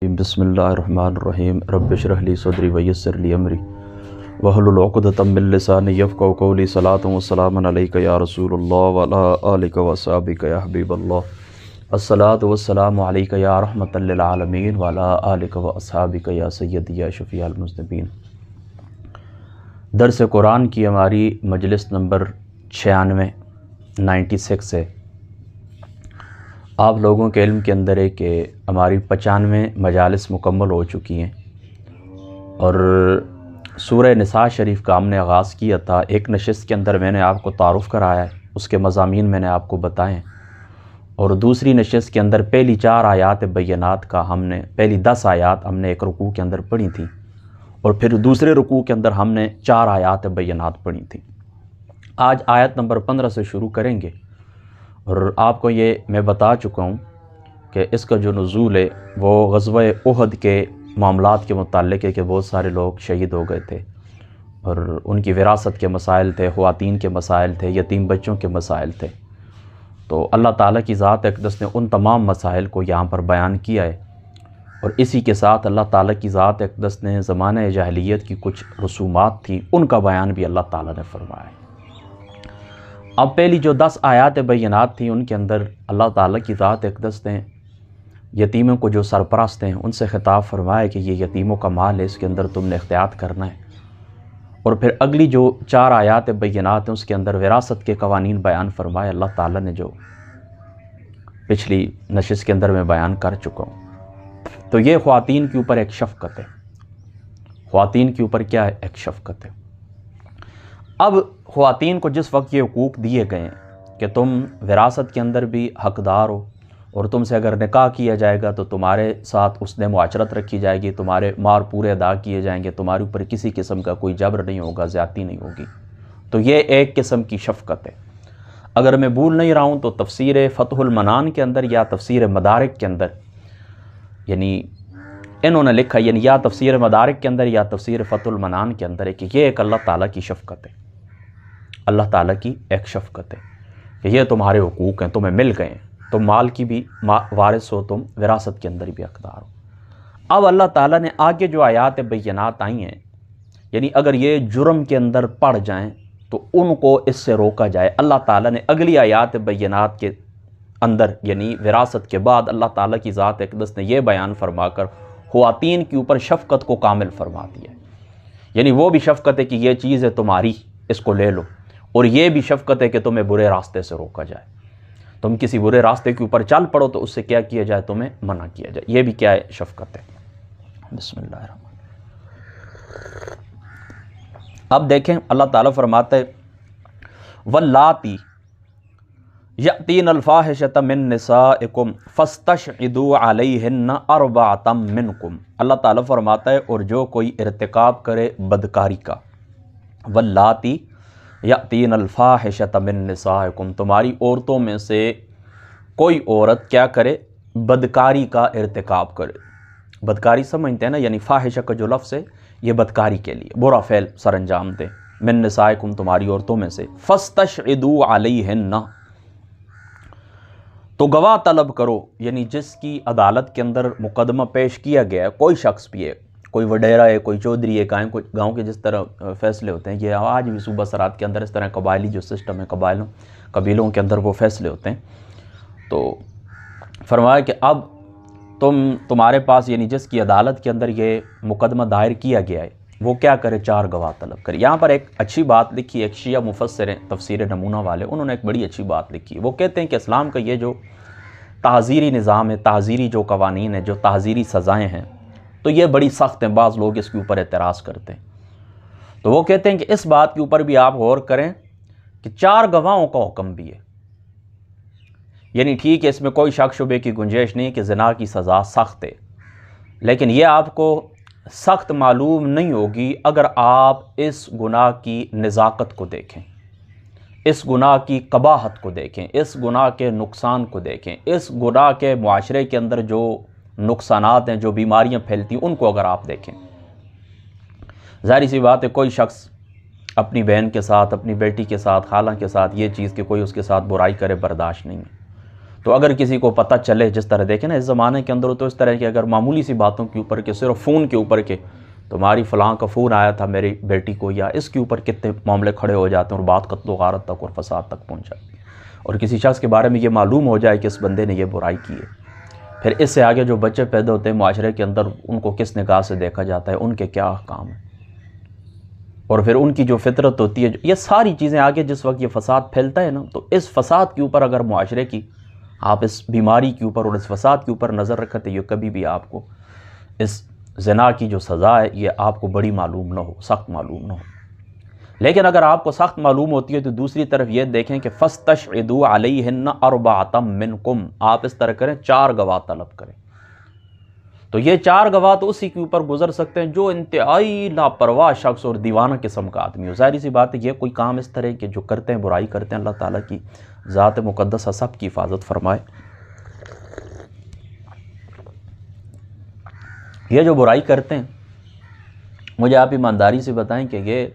بسم اللہ الرحمن الرحیم رب اشرح لی صدری ویسر لی امری واحلل عقدۃ من لسانی یفقہوا قولی صلاۃ و سلام علیک یا رسول اللہ وعلی آلک و اصحابک یا حبیب اللہ الصلاۃ والسلام علیک یا رحمۃ للعالمین وعلی آلک و اصحابک یا سیدی یا شفیع المذنبین۔ درس قرآن کی ہماری مجلس نمبر 96 ہے۔ آپ لوگوں کے علم کے اندر ہے کہ ہماری 95 مجالس مکمل ہو چکی ہیں، اور سورہ نساء شریف کا ہم نے آغاز کیا تھا۔ ایک نشست کے اندر میں نے آپ کو تعارف کرایا ہے، اس کے مضامین میں نے آپ کو بتائے، اور دوسری نشست کے اندر پہلی 4 آیات بینات کا پہلی 10 آیات ہم نے ایک رکوع کے اندر پڑھی تھی، اور پھر دوسرے رکوع کے اندر ہم نے 4 آیات بینات پڑھی تھی۔ آج آیت نمبر 15 سے شروع کریں گے، اور آپ کو یہ میں بتا چکا ہوں کہ اس کا جو نزول ہے وہ غزوہ احد کے معاملات کے متعلق ہے کہ بہت سارے لوگ شہید ہو گئے تھے، اور ان کی وراثت کے مسائل تھے، خواتین کے مسائل تھے، یتیم بچوں کے مسائل تھے۔ تو اللہ تعالیٰ کی ذات اقدس نے ان تمام مسائل کو یہاں پر بیان کیا ہے، اور اسی کے ساتھ اللہ تعالیٰ کی ذات اقدس نے زمانہ جاہلیت کی کچھ رسومات تھیں، ان کا بیان بھی اللہ تعالیٰ نے فرمایا ہے۔ اب پہلی جو 10 آیات بینات تھیں، ان کے اندر اللہ تعالیٰ کی ذات اقدس نے یتیموں کو جو سرپرست ہیں ان سے خطاب فرمایا کہ یہ یتیموں کا مال ہے، اس کے اندر تم نے احتیاط کرنا ہے۔ اور پھر اگلی جو 4 آیات بینات ہیں اس کے اندر وراثت کے قوانین بیان فرمائے اللہ تعالیٰ نے، جو پچھلی نشست کے اندر میں بیان کر چکا ہوں۔ تو یہ خواتین کے اوپر ایک شفقت ہے، خواتین کے اوپر کیا ہے؟ ایک شفقت ہے۔ اب خواتین کو جس وقت یہ حقوق دیے گئے ہیں کہ تم وراثت کے اندر بھی حقدار ہو، اور تم سے اگر نکاح کیا جائے گا تو تمہارے ساتھ اس نے معاشرت رکھی جائے گی، تمہارے مہر پورے ادا کیے جائیں گے، تمہارے اوپر کسی قسم کا کوئی جبر نہیں ہوگا، زیادتی نہیں ہوگی، تو یہ ایک قسم کی شفقت ہے۔ اگر میں بھول نہیں رہا ہوں تو تفسیر فتح المنان کے اندر یا تفسیر مدارک کے اندر، یعنی انہوں نے لکھا، یعنی یا تفسیر مدارک کے اندر یا تفسیر فتح المنان کے اندر ہے کہ یہ ایک اللہ تعالیٰ کی شفقت ہے، اللہ تعالیٰ کی ایک شفقت ہے کہ یہ تمہارے حقوق ہیں، تمہیں مل گئے ہیں، تم مال کی بھی وارث ہو، تم وراثت کے اندر بھی حقدار ہو۔ اب اللہ تعالیٰ نے آگے جو آیات بینات آئی ہیں، یعنی اگر یہ جرم کے اندر پڑ جائیں تو ان کو اس سے روکا جائے۔ اللہ تعالیٰ نے اگلی آیات بینات کے اندر، یعنی وراثت کے بعد، اللہ تعالیٰ کی ذات اقدس نے یہ بیان فرما کر خواتین کے اوپر شفقت کو کامل فرما دیا ہے۔ یعنی وہ بھی شفقت ہے کہ یہ چیز ہے تمہاری، اس کو لے لو، اور یہ بھی شفقت ہے کہ تمہیں برے راستے سے روکا جائے، تم کسی برے راستے کے اوپر چل پڑو تو اس سے کیا کیا جائے؟ تمہیں منع کیا جائے۔ یہ بھی کیا ہے؟ شفقت ہے۔ بسم اللہ الرحمن الرحیم۔ اب دیکھیں اللہ تعالیٰ فرماتا ہے واللاتی یأتین الفاحشۃ من نسائکم فاستشہدوا علیہن اربعۃ منکم۔ اللہ تعالیٰ فرماتا ہے اور جو کوئی ارتکاب کرے بدکاری کا، واللاتی یأتین الفاحشۃ من نسائکم، تمہاری عورتوں میں سے کوئی عورت کیا کرے؟ بدکاری کا ارتکاب کرے۔ بدکاری سمجھتے ہیں نا، یعنی فاحشہ کا جو لفظ ہے یہ بدکاری کے لیے، برا فعل سر انجام دے۔ من نسائکم، تمہاری عورتوں میں سے، فاستشہدوا علیہن، تو گواہ طلب کرو، یعنی جس کی عدالت کے اندر مقدمہ پیش کیا گیا ہے، کوئی شخص بھی ہے، کوئی وڈیرا ہے، کوئی چودھری ہے، گاؤں کے جس طرح فیصلے ہوتے ہیں، یہ آج بھی صوبہ سرات کے اندر اس طرح قبائلی جو سسٹم ہے، قبیلوں کے اندر وہ فیصلے ہوتے ہیں۔ تو فرمایا کہ اب تمہارے پاس، یعنی جس کی عدالت کے اندر یہ مقدمہ دائر کیا گیا ہے، وہ کیا کرے؟ 4 گواہ طلب کرے۔ یہاں پر ایک اچھی بات لکھی ہے، ایک شیعہ مفسر ہیں تفسیر نمونہ والے، انہوں نے ایک بڑی اچھی بات لکھی ہے۔ وہ کہتے ہیں کہ اسلام کا یہ جو تعزیری نظام ہے، تعزیری جو قوانین ہیں، جو تعزیری سزائیں ہیں، تو یہ بڑی سخت ہیں، بعض لوگ اس کے اوپر اعتراض کرتے ہیں۔ تو وہ کہتے ہیں کہ اس بات کے اوپر بھی آپ غور کریں کہ 4 گواہوں کا حکم بھی ہے، یعنی ٹھیک ہے اس میں کوئی شک شبے کی گنجائش نہیں کہ زنا کی سزا سخت ہے، لیکن یہ آپ کو سخت معلوم نہیں ہوگی اگر آپ اس گناہ کی نزاکت کو دیکھیں، اس گناہ کی قباحت کو دیکھیں، اس گناہ کے نقصان کو دیکھیں، اس گناہ کے معاشرے کے اندر جو نقصانات ہیں، جو بیماریاں پھیلتی ہیں، ان کو اگر آپ دیکھیں۔ ظاہری سی بات ہے کوئی شخص اپنی بہن کے ساتھ، اپنی بیٹی کے ساتھ، خالہ کے ساتھ یہ چیز کہ کوئی اس کے ساتھ برائی کرے برداشت نہیں ہے۔ تو اگر کسی کو پتہ چلے، جس طرح دیکھیں نا اس زمانے کے اندر تو اس طرح کہ اگر معمولی سی باتوں کے اوپر کے صرف فون کے اوپر کے تمہاری فلاں کا فون آیا تھا میری بیٹی کو، یا اس کے اوپر کتنے معاملے کھڑے ہو جاتے ہیں اور بات قتل و غارت تک اور فساد تک پہنچ جاتی ہے، اور کسی شخص کے بارے میں یہ معلوم ہو جائے کہ اس بندے نے یہ برائی کی ہے، پھر اس سے آگے جو بچے پیدا ہوتے ہیں معاشرے کے اندر ان کو کس نگاہ سے دیکھا جاتا ہے، ان کے کیا احکام ہیں، اور پھر ان کی جو فطرت ہوتی ہے، یہ ساری چیزیں آگے جس وقت یہ فساد پھیلتا ہے نا، تو اس فساد کے اوپر اگر معاشرے کی آپ اس بیماری کے اوپر اور اس فساد کے اوپر نظر رکھیں تو یہ کبھی بھی آپ کو اس زنا کی جو سزا ہے یہ آپ کو بڑی معلوم نہ ہو، سخت معلوم نہ ہو۔ لیکن اگر آپ کو سخت معلوم ہوتی ہے تو دوسری طرف یہ دیکھیں کہ فَاسْتَشْهِدُوا عَلَيْهِنَّ أَرْبَعَةً مِّنْكُمْ، آپ اس طرح کریں 4 گواہ طلب کریں۔ تو یہ 4 گواہ تو اسی کے اوپر گزر سکتے ہیں جو انتہائی لاپرواہ شخص اور دیوانہ قسم کا آدمی ہو۔ ظاہری سی بات ہے یہ کوئی کام اس طرح کے جو کرتے ہیں برائی کرتے ہیں، اللہ تعالیٰ کی ذات مقدسہ سب کی حفاظت فرمائے۔ یہ جو برائی کرتے ہیں مجھے آپ ایمانداری سے بتائیں کہ یہ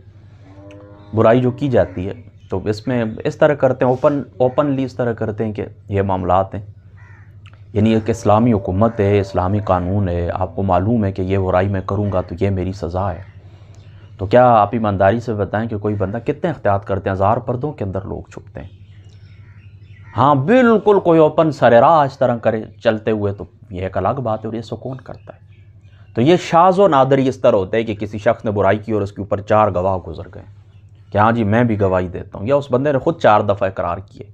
برائی جو کی جاتی ہے تو اس میں اس طرح کرتے ہیں اوپنلی اس طرح کرتے ہیں کہ یہ معاملات ہیں، یعنی ایک اسلامی حکومت ہے، اسلامی قانون ہے، آپ کو معلوم ہے کہ یہ برائی میں کروں گا تو یہ میری سزا ہے، تو کیا آپ ایمانداری سے بتائیں کہ کوئی بندہ کتنے احتیاط کرتے ہیں؟ 1000 پردوں کے اندر لوگ چھپتے ہیں۔ ہاں بالکل کوئی اوپن سرراہ اس طرح کرے چلتے ہوئے تو یہ ایک الگ بات ہے، اور یہ سکون کرتا ہے۔ تو یہ شاذ و نادر اس طرح ہوتا ہے کہ کسی شخص نے برائی کی اور اس کے اوپر 4 گواہ گزر گئے کہ ہاں جی میں بھی گواہی دیتا ہوں، یا اس بندے نے خود 4 دفعہ اقرار کیے،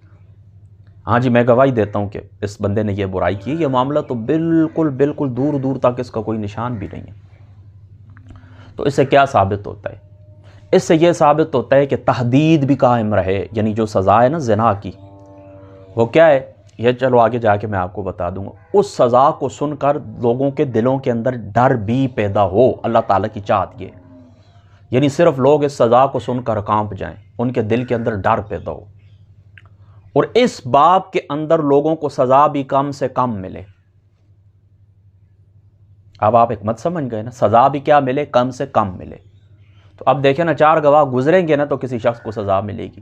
ہاں جی میں گواہی دیتا ہوں کہ اس بندے نے یہ برائی کی۔ یہ معاملہ تو بالکل دور دور تک اس کا کوئی نشان بھی نہیں ہے۔ تو اس سے کیا ثابت ہوتا ہے؟ اس سے یہ ثابت ہوتا ہے کہ تحدید بھی قائم رہے، یعنی جو سزا ہے نا زنا کی وہ کیا ہے، یہ چلو آگے جا کے میں آپ کو بتا دوں گا۔ اس سزا کو سن کر لوگوں کے دلوں کے اندر ڈر بھی پیدا ہو، اللہ تعالیٰ کی چاہت یہ، یعنی صرف لوگ اس سزا کو سن کر کانپ جائیں، ان کے دل کے اندر ڈر پیدا ہو، اور اس باب کے اندر لوگوں کو سزا بھی کم سے کم ملے۔ اب آپ حکمت سمجھ گئے نا، سزا بھی کیا ملے؟ کم سے کم ملے۔ تو اب دیکھیں نا 4 گواہ گزریں گے نا تو کسی شخص کو سزا ملے گی،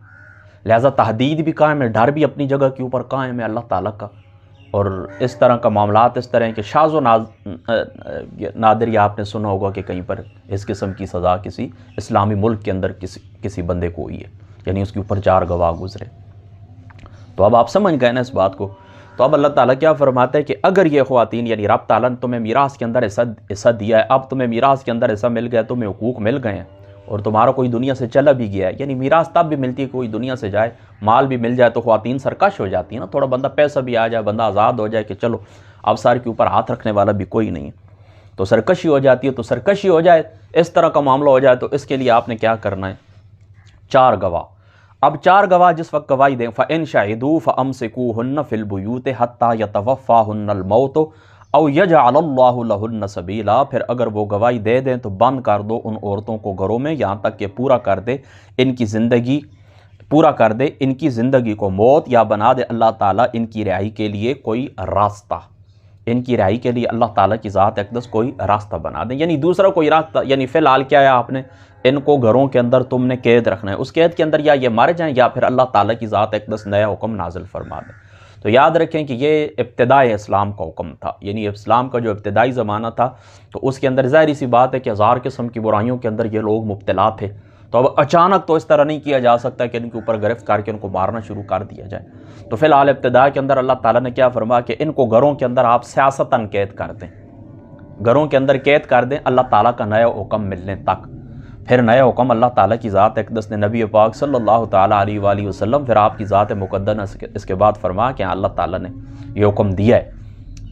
لہذا تحدید بھی قائم ہے، ڈر بھی اپنی جگہ کے اوپر قائم ہے اللہ تعالیٰ کا، اور اس طرح کا معاملات اس طرح کہ شاذ و نادر یہ آپ نے سنا ہوگا کہ کہیں پر اس قسم کی سزا کسی اسلامی ملک کے اندر کسی بندے کو ہوئی ہے، یعنی اس کے اوپر 4 گواہ گزرے۔ تو اب آپ سمجھ گئے نا اس بات کو۔ تو اب اللہ تعالیٰ کیا فرماتا ہے کہ اگر یہ خواتین، یعنی رب تعالیٰ نے تمہیں میراث کے اندر حصہ دیا ہے، اب تمہیں میراث کے اندر حصہ مل گیا، تمہیں حقوق مل گئے ہیں، اور تمہارا کوئی دنیا سے چلا بھی گیا ہے، یعنی میراث تب بھی ملتی ہے کوئی دنیا سے جائے، مال بھی مل جائے تو خواتین سرکش ہو جاتی ہیں نا، تھوڑا بندہ پیسہ بھی آ جائے، بندہ آزاد ہو جائے کہ چلو اب سار کے اوپر ہاتھ رکھنے والا بھی کوئی نہیں ہے، تو سرکشی ہو جاتی ہے، تو سرکشی ہو جائے، اس طرح کا معاملہ ہو جائے تو اس کے لیے آپ نے کیا کرنا ہے؟ 4 گواہ۔ اب 4 گواہ جس وقت گواہی دیں، فَإِن شَهِدُوا فَأَمْسِكُوهُنَّ فِي الْبُيُوتِ حَتَّى يَتَوَفَّاهُنَّ الْمَوْتُ أَوْ يَجْعَلَ اللَّهُ لَهُنَّ سَبِيلًا، پھر اگر وہ گواہی دے دیں تو بند کر دو ان عورتوں کو گھروں میں یہاں تک کہ پورا کر دے ان کی زندگی، پورا کر دے ان کی زندگی کو موت، یا بنا دے اللہ تعالیٰ ان کی رہائی کے لیے کوئی راستہ، ان کی رہائی کے لیے اللہ تعالیٰ کی ذات اقدس کوئی راستہ بنا دیں، یعنی دوسرا کوئی راستہ، یعنی فی الحال کیا ہے، آپ نے ان کو گھروں کے اندر تم نے قید رکھنا ہے، اس قید کے اندر یا یہ مر جائیں یا پھر اللہ تعالیٰ کی ذات اقدس نیا حکم نازل فرما دیں۔ تو یاد رکھیں کہ یہ ابتدائی اسلام کا حکم تھا، یعنی اسلام کا جو ابتدائی زمانہ تھا تو اس کے اندر ظاہری سی بات ہے کہ 1000 قسم کی برائیوں کے اندر یہ لوگ مبتلا تھے، تو اب اچانک تو اس طرح نہیں کیا جا سکتا کہ ان کے اوپر گرفت کر کے ان کو مارنا شروع کر دیا جائے۔ تو فی الحال ابتدا کے اندر اللہ تعالیٰ نے کیا فرمایا کہ ان کو گھروں کے اندر آپ سیاستاً قید کر دیں، گھروں کے اندر قید کر دیں اللہ تعالیٰ کا نیا حکم ملنے تک۔ پھر نیا حکم اللہ تعالیٰ کی ذات اقدس نے نبی پاک صلی اللہ تعالیٰ علیہ وآلہ وسلم، پھر آپ کی ذات مقدس اس کے بعد فرمایا کہ اللہ تعالیٰ نے یہ حکم دیا ہے۔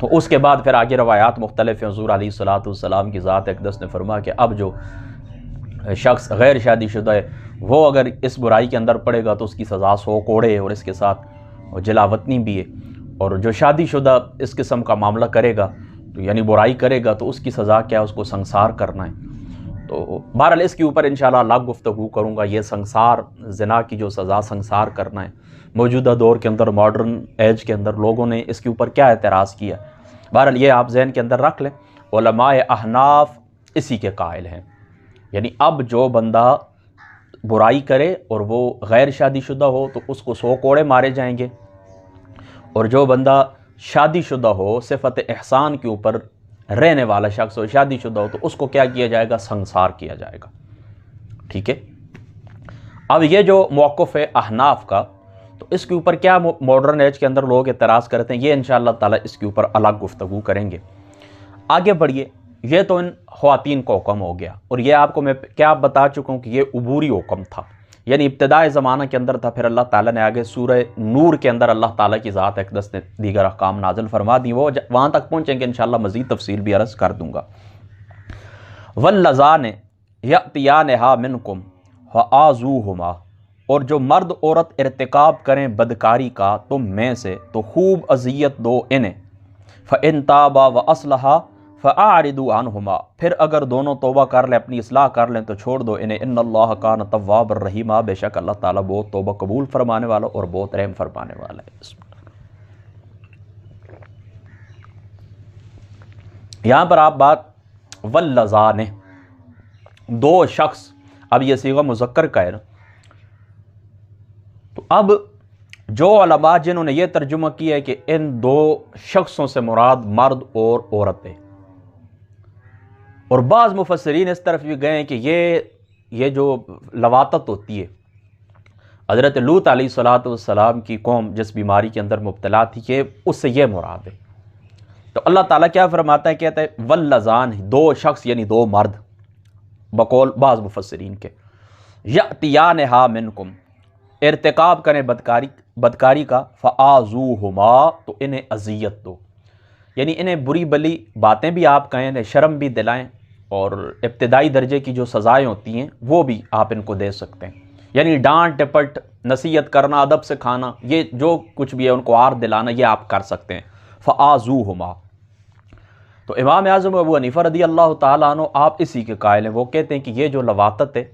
تو اس کے بعد پھر آگے روایات مختلف ہیں، حضور علیہ الصلوۃ کی ذات اقدس نے فرمایا کہ اب جو شخص غیر شادی شدہ ہے وہ اگر اس برائی کے اندر پڑے گا تو اس کی سزا 100 کوڑے ہے، اور اس کے ساتھ جلاوطنی بھی ہے، اور جو شادی شدہ اس قسم کا معاملہ کرے گا تو یعنی برائی کرے گا تو اس کی سزا کیا ہے، اس کو سنگسار کرنا ہے۔ تو بہرحال اس کے اوپر انشاءاللہ الگ گفتگو کروں گا، یہ سنگسار، زنا کی جو سزا سنگسار کرنا ہے، موجودہ دور کے اندر ماڈرن ایج کے اندر لوگوں نے اس کے اوپر کیا اعتراض کیا۔ بہرحال یہ آپ ذہن کے اندر رکھ لیں، علماء احناف اسی کے قائل ہیں، یعنی اب جو بندہ برائی کرے اور وہ غیر شادی شدہ ہو تو اس کو 100 کوڑے مارے جائیں گے، اور جو بندہ شادی شدہ ہو، صفت احسان کے اوپر رہنے والا شخص ہو، شادی شدہ ہو، تو اس کو کیا کیا جائے گا؟ سنسار کیا جائے گا، ٹھیک ہے۔ اب یہ جو موقف ہے احناف کا، تو اس کے اوپر کیا ماڈرن ایج کے اندر لوگ اعتراض کرتے ہیں، یہ انشاءاللہ تعالیٰ اس کے اوپر الگ گفتگو کریں گے۔ آگے بڑھیے، یہ تو ان خواتین کا حکم ہو گیا، اور یہ آپ کو میں کیا بتا چکا ہوں کہ یہ عبوری حکم تھا، یعنی ابتدائی زمانہ کے اندر تھا، پھر اللہ تعالیٰ نے آگے سورہ نور کے اندر اللہ تعالیٰ کی ذات اقدس نے دیگر احکام نازل فرما دی، وہ وہاں تک پہنچیں گے انشاءاللہ، مزید تفصیل بھی عرض کر دوں گا۔ وَاللَّذَانِ يَأْتِيَانِهَا مِنْكُمْ فَآذُوهُمَا، اور جو مرد عورت ارتکاب کریں بدکاری کا تم میں سے تو خوب اذیت دو انہیں، فَإِن تَابَا وَأَصْلَحَا فَأَعْرِضُوا عَنْهُمَا، پھر اگر دونوں توبہ کر لیں، اپنی اصلاح کر لیں تو چھوڑ دو انہیں، ان اللہ کان تواب الرحیم، بے شک اللہ تعالیٰ بہت توبہ قبول فرمانے والا اور بہت رحم فرمانے والا ہے۔ یہاں پر آپ بات واللذان، دو شخص، اب یہ صیغہ مذکر کا ہے نا، تو اب جو علماء جنہوں نے یہ ترجمہ کیا ہے کہ ان دو شخصوں سے مراد مرد اور عورت ہے، اور بعض مفسرین اس طرف بھی گئے ہیں کہ یہ جو لواطت ہوتی ہے، حضرت لوط علیہ السلام کی قوم جس بیماری کے اندر مبتلا تھی، کہ اس سے یہ مراد ہے۔ تو اللہ تعالیٰ کیا فرماتا ہے؟ کہتا ہے واللذان، دو شخص یعنی دو مرد، بقول بعض مفسرین کے، یأتیانہا منکم، ارتکاب کریں بدکاری کا، فآذوہما، تو انہیں اذیت دو، یعنی انہیں بری بلی باتیں بھی آپ کہیں، انہیں شرم بھی دلائیں، اور ابتدائی درجے کی جو سزائیں ہوتی ہیں وہ بھی آپ ان کو دے سکتے ہیں، یعنی ڈانٹ ٹپٹ، نصیحت کرنا، ادب سکھانا، یہ جو کچھ بھی ہے ان کو عار دلانا، یہ آپ کر سکتے ہیں۔ فآذوہما، تو امام اعظم ابو حنیفہ رضی اللہ تعالیٰ عنہ آپ اسی کے قائل ہیں، وہ کہتے ہیں کہ یہ جو لواطت ہے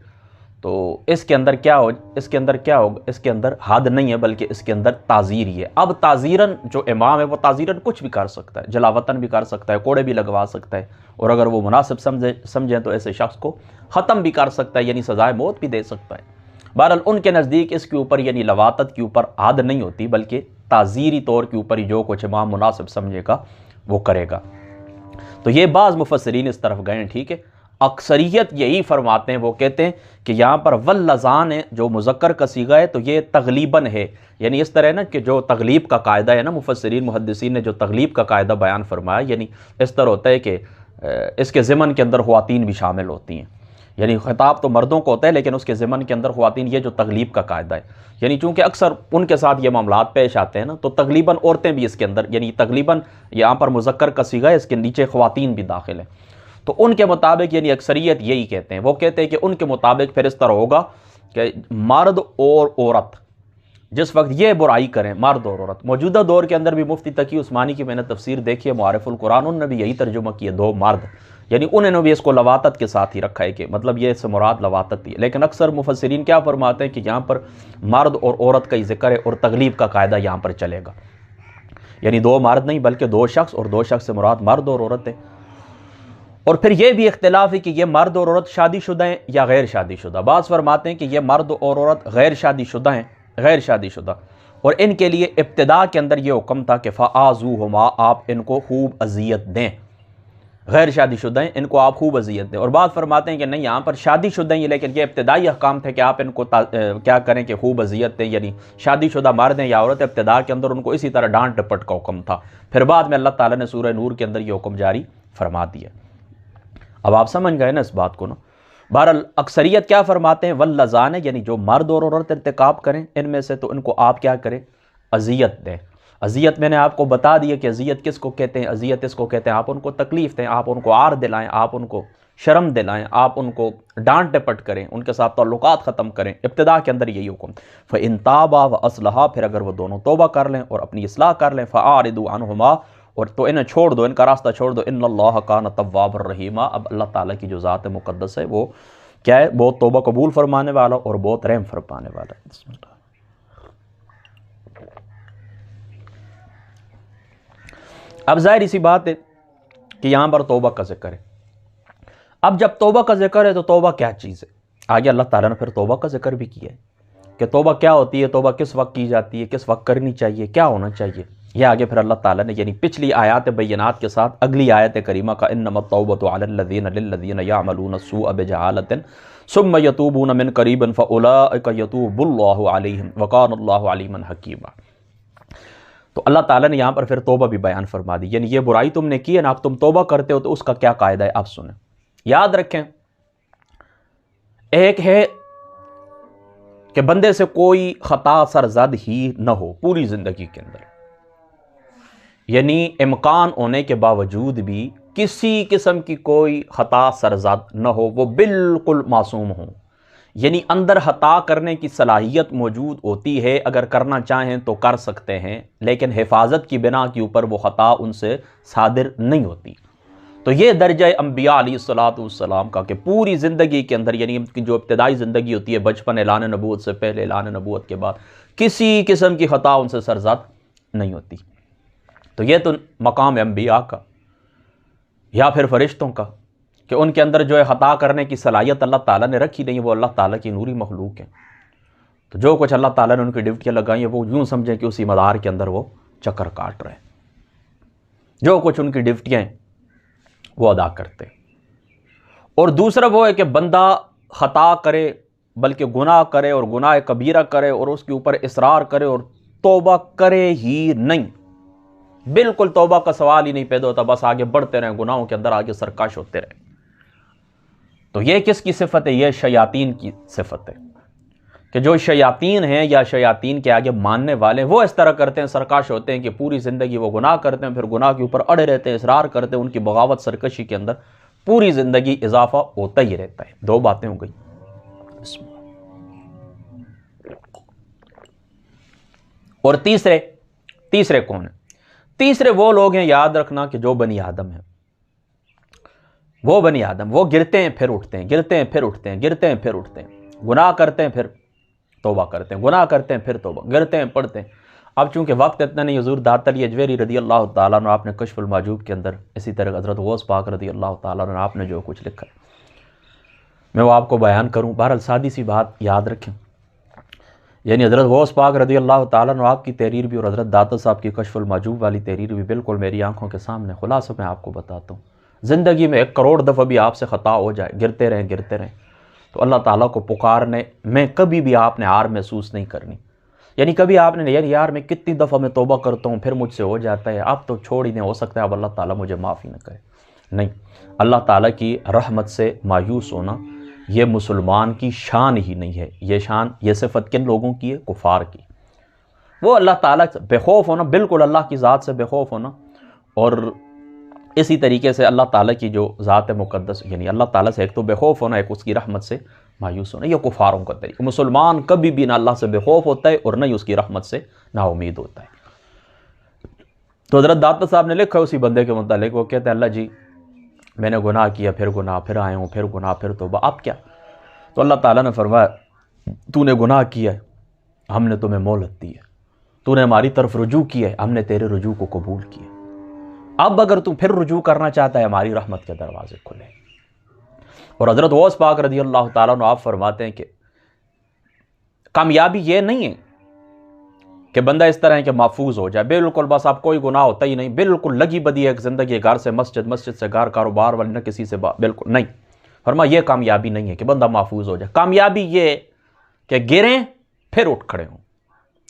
تو اس کے اندر کیا ہوگا؟ اس کے اندر حد نہیں ہے، بلکہ اس کے اندر تعزیر ہی ہے۔ اب تعزیراً جو امام ہے وہ تعزیراً کچھ بھی کر سکتا ہے، جلاوطن بھی کر سکتا ہے، کوڑے بھی لگوا سکتا ہے، اور اگر وہ مناسب سمجھیں تو ایسے شخص کو ختم بھی کر سکتا ہے، یعنی سزائے موت بھی دے سکتا ہے۔ بہرحال ان کے نزدیک اس کے اوپر یعنی لواطت کے اوپر حد نہیں ہوتی، بلکہ تعزیری طور کے اوپر ہی جو کچھ امام مناسب سمجھے گا وہ کرے گا۔ تو یہ بعض مفسرین اس طرف گئے ہیں، ٹھیک ہے۔ اکثریت یہی فرماتے ہیں، وہ کہتے ہیں کہ یہاں پر واللذان ہے جو مذکر کا صیغہ ہے تو یہ تغلیباً ہے، یعنی اس طرح ہے نا کہ جو تغلیب کا قاعدہ ہے نا، مفسرین محدثین نے جو تغلیب کا قاعدہ بیان فرمایا، یعنی اس طرح ہوتا ہے کہ اس کے ضمن کے اندر خواتین بھی شامل ہوتی ہیں، یعنی خطاب تو مردوں کو ہوتا ہے لیکن اس کے ضمن کے اندر خواتین، یہ جو تغلیب کا قاعدہ ہے، یعنی چونکہ اکثر ان کے ساتھ یہ معاملات پیش آتے ہیں نا، تو تغلیباً عورتیں بھی اس کے اندر، یعنی تغلیباً یہاں پر مذکر کا صیغہ ہے، اس کے نیچے خواتین بھی داخل ہیں، تو ان کے مطابق یعنی اکثریت یہی کہتے ہیں، وہ کہتے ہیں کہ ان کے مطابق پھر اس طرح ہوگا کہ مرد اور عورت جس وقت یہ برائی کریں، مرد اور عورت، موجودہ دور کے اندر بھی مفتی تقی عثمانی کی میں نے تفسیر دیکھی ہے، معارف القرآن، انہوں نے بھی یہی ترجمہ کیا، دو مرد، یعنی انہوں نے بھی اس کو لواطت کے ساتھ ہی رکھا ہے کہ مطلب یہ اس سے مراد لواطت ہی ہے، لیکن اکثر مفسرین کیا فرماتے ہیں کہ یہاں پر مرد اور عورت کا ہی ذکر ہے اور تغلیب کا قاعدہ یہاں پر چلے گا، یعنی دو مرد نہیں بلکہ دو شخص، اور دو شخص سے مراد مرد اور عورت ہے۔ اور پھر یہ بھی اختلاف ہے کہ یہ مرد اور عورت شادی شدہ ہیں یا غیر شادی شدہ، بعض فرماتے ہیں کہ یہ مرد اور عورت غیر شادی شدہ ہیں، غیر شادی شدہ، اور ان کے لیے ابتدا کے اندر یہ حکم تھا کہ فآذوہما، آپ ان کو خوب اذیت دیں، غیر شادی شدہ ہیں ان کو آپ خوب اذیت دیں، اور بعض فرماتے ہیں کہ نہیں یہاں پر شادی شدہ ہیں لیکن یہ ابتدائی احکام تھے کہ آپ ان کو کیا کریں کہ خوب اذیت دیں، یعنی شادی شدہ مرد ہیں یا عورت، ابتدا کے اندر ان کو اسی طرح ڈانٹ ڈپٹ کا حکم تھا، پھر بعد میں اللہ تعالیٰ نے سورہ نور کے اندر یہ حکم جاری فرما دیا۔ اب آپ سمجھ گئے نا اس بات کو نا۔ بہرحال اکثریت کیا فرماتے ہیں؟ واللذان، یعنی جو مرد اور عورت ارتکاب کریں ان میں سے تو ان کو آپ کیا کریں؟ اذیت دیں۔ اذیت میں نے آپ کو بتا دیا کہ اذیت کس کو کہتے ہیں، اذیت اس کو کہتے ہیں آپ ان کو تکلیف دیں، آپ ان کو عار دلائیں، آپ ان کو شرم دلائیں، آپ ان کو ڈانٹ ڈپٹ کریں، ان کے ساتھ تعلقات ختم کریں، ابتدا کے اندر یہی حکم۔ فَإِن تَابَا وَأَصْلَحَا، پھر اگر وہ دونوں توبہ کر لیں اور اپنی اصلاح کر لیں، فَأَعْرِضُوا عَنْهُمَا، اور تو انہیں چھوڑ دو، ان کا راستہ چھوڑ دو، ان اللہ کان تواب الرحیم، اب اللہ تعالیٰ کی جو ذات مقدس ہے وہ کیا ہے؟ بہت توبہ قبول فرمانے والا اور بہت رحم فرمانے والا ہے۔ بسم اللہ۔ اب ظاہر اسی بات ہے کہ یہاں پر توبہ کا ذکر ہے۔ اب جب توبہ کا ذکر ہے تو توبہ کیا چیز ہے؟ آگے اللہ تعالیٰ نے پھر توبہ کا ذکر بھی کیا ہے کہ توبہ کیا ہوتی ہے، توبہ کس وقت کی جاتی ہے، کس وقت کرنی چاہیے، کیا ہونا چاہیے۔ یہ آگے پھر اللہ تعالیٰ نے یعنی پچھلی آیات بینات کے ساتھ اگلی آیت کریمہ کا انما التوبۃ علی الذین للذین یعملون السوء بجہالۃ ثم یتوبون من قریب فاولئک یتوب اللہ علیہم وکان اللہ علیما حکیما۔ تو اللہ تعالیٰ نے یہاں پر پھر توبہ بھی بیان فرما دی، یعنی یہ برائی تم نے کی ہے نا، اب تم توبہ کرتے ہو تو اس کا کیا قاعدہ ہے آپ سنیں۔ یاد رکھیں، ایک ہے کہ بندے سے کوئی خطا سرزد ہی نہ ہو پوری زندگی کے اندر، یعنی امکان ہونے کے باوجود بھی کسی قسم کی کوئی خطا سرزد نہ ہو، وہ بالکل معصوم ہوں، یعنی اندر خطا کرنے کی صلاحیت موجود ہوتی ہے، اگر کرنا چاہیں تو کر سکتے ہیں، لیکن حفاظت کی بنا کے اوپر وہ خطا ان سے صادر نہیں ہوتی۔ تو یہ درجہ انبیاء علیہ السلام کا کہ پوری زندگی کے اندر، یعنی ان کی جو ابتدائی زندگی ہوتی ہے، بچپن، اعلان نبوت سے پہلے، اعلان نبوت کے بعد، کسی قسم کی خطا ان سے سرزد نہیں ہوتی۔ تو یہ تو مقام انبیاء کا یا پھر فرشتوں کا کہ ان کے اندر جو ہے خطا کرنے کی صلاحیت اللہ تعالیٰ نے رکھی نہیں، وہ اللہ تعالیٰ کی نوری مخلوق ہیں۔ تو جو کچھ اللہ تعالیٰ نے ان کی ڈیوٹیاں لگائی ہیں، وہ یوں سمجھیں کہ اسی مدار کے اندر وہ چکر کاٹ رہے ہیں، جو کچھ ان کی ڈیوٹیاں ہیں وہ ادا کرتے ہیں۔ اور دوسرا وہ ہے کہ بندہ خطا کرے، بلکہ گناہ کرے اور گناہ کبیرہ کرے اور اس کے اوپر اصرار کرے اور توبہ کرے ہی نہیں، بالکل توبہ کا سوال ہی نہیں پیدا ہوتا، بس آگے بڑھتے رہیں گناہوں کے اندر، آگے سرکش ہوتے رہیں۔ تو یہ کس کی صفت ہے؟ یہ شیاطین کی صفت ہے کہ جو شیاطین ہیں یا شیاطین کے آگے ماننے والے وہ اس طرح کرتے ہیں، سرکش ہوتے ہیں کہ پوری زندگی وہ گناہ کرتے ہیں، پھر گناہ کے اوپر اڑے رہتے ہیں، اصرار کرتے ہیں، ان کی بغاوت سرکشی کے اندر پوری زندگی اضافہ ہوتا ہی رہتا ہے۔ دو باتیں ہو گئی۔ بسم اللہ۔ اور تیسرے کون ہیں؟ تیسرے وہ لوگ ہیں، یاد رکھنا، کہ جو بنی آدم ہیں، وہ بنی آدم، وہ گرتے ہیں پھر اٹھتے ہیں، گرتے ہیں پھر اٹھتے ہیں، گرتے ہیں پھر اٹھتے ہیں، گناہ کرتے ہیں پھر توبہ کرتے ہیں، گناہ کرتے ہیں پھر توبہ، گرتے ہیں پڑھتے ہیں۔ اب چونکہ وقت اتنا نہیں، حضور داد علی اجویری رضی اللہ تعالیٰ عنہ آپ نے کشف المحجوب کے اندر، اسی طرح حضرت غوث پاک رضی اللہ تعالیٰ عنہ آپ نے جو کچھ لکھا ہے میں وہ آپ کو بیان کروں۔ بہرحال سادی سی بات یاد رکھیں، یعنی حضرت غوث پاک رضی اللہ تعالیٰ عنہ آپ کی تحریر بھی اور حضرت داتا صاحب کی کشف المحجوب والی تحریر بھی بالکل میری آنکھوں کے سامنے، خلاصہ میں آپ کو بتاتا ہوں۔ زندگی میں 1 کروڑ دفعہ بھی آپ سے خطا ہو جائے، گرتے رہیں تو اللہ تعالیٰ کو پکارنے میں کبھی بھی آپ نے ہار محسوس نہیں کرنی، یعنی کبھی آپ نے یار میں کتنی دفعہ میں توبہ کرتا ہوں پھر مجھ سے ہو جاتا ہے، اب تو چھوڑ ہی نہیں، ہو سکتا ہے اب اللہ تعالیٰ مجھے معاف ہی نہ کرے۔ نہیں، اللہ تعالیٰ کی رحمت سے مایوس ہونا یہ مسلمان کی شان ہی نہیں ہے، یہ صفت کن لوگوں کی ہے؟ کفار کی۔ وہ اللہ تعالیٰ سے بے خوف ہونا، بالکل اللہ کی ذات سے بے خوف ہونا، اور اسی طریقے سے اللہ تعالیٰ کی جو ذات مقدس، یعنی اللہ تعالیٰ سے ایک تو بے خوف ہونا، ایک اس کی رحمت سے مایوس ہونا، یہ کفاروں کا طریقہ۔ مسلمان کبھی بھی نہ اللہ سے بے خوف ہوتا ہے اور نہ ہی اس کی رحمت سے نا امید ہوتا ہے۔ تو حضرت داتا صاحب نے لکھا اسی بندے کے متعلق، وہ کہتے ہیں اللہ جی میں نے گناہ کیا، پھر گناہ، پھر آئے ہوں، پھر گناہ، پھر توبہ، اب کیا؟ تو اللہ تعالیٰ نے فرمایا تو نے گناہ کیا ہے، ہم نے تمہیں مہلت دی ہے، تو نے ہماری طرف رجوع کیا ہے، ہم نے تیرے رجوع کو قبول کیا، اب اگر تم پھر رجوع کرنا چاہتا ہے ہماری رحمت کے دروازے کھلے۔ اور حضرت غوث پاک رضی اللہ تعالیٰ عنہ آپ فرماتے ہیں کہ کامیابی یہ نہیں ہے کہ بندہ اس طرح ہے کہ محفوظ ہو جائے، بالکل بس اب کوئی گناہ ہوتا ہی نہیں، بالکل لگی بدی ایک زندگی، گھر سے مسجد، مسجد سے گھر، کاروبار والی نہ کسی سے بالکل نہیں۔ فرمایا یہ کامیابی نہیں ہے کہ بندہ محفوظ ہو جائے، کامیابی یہ کہ گریں پھر اٹھ کھڑے ہوں،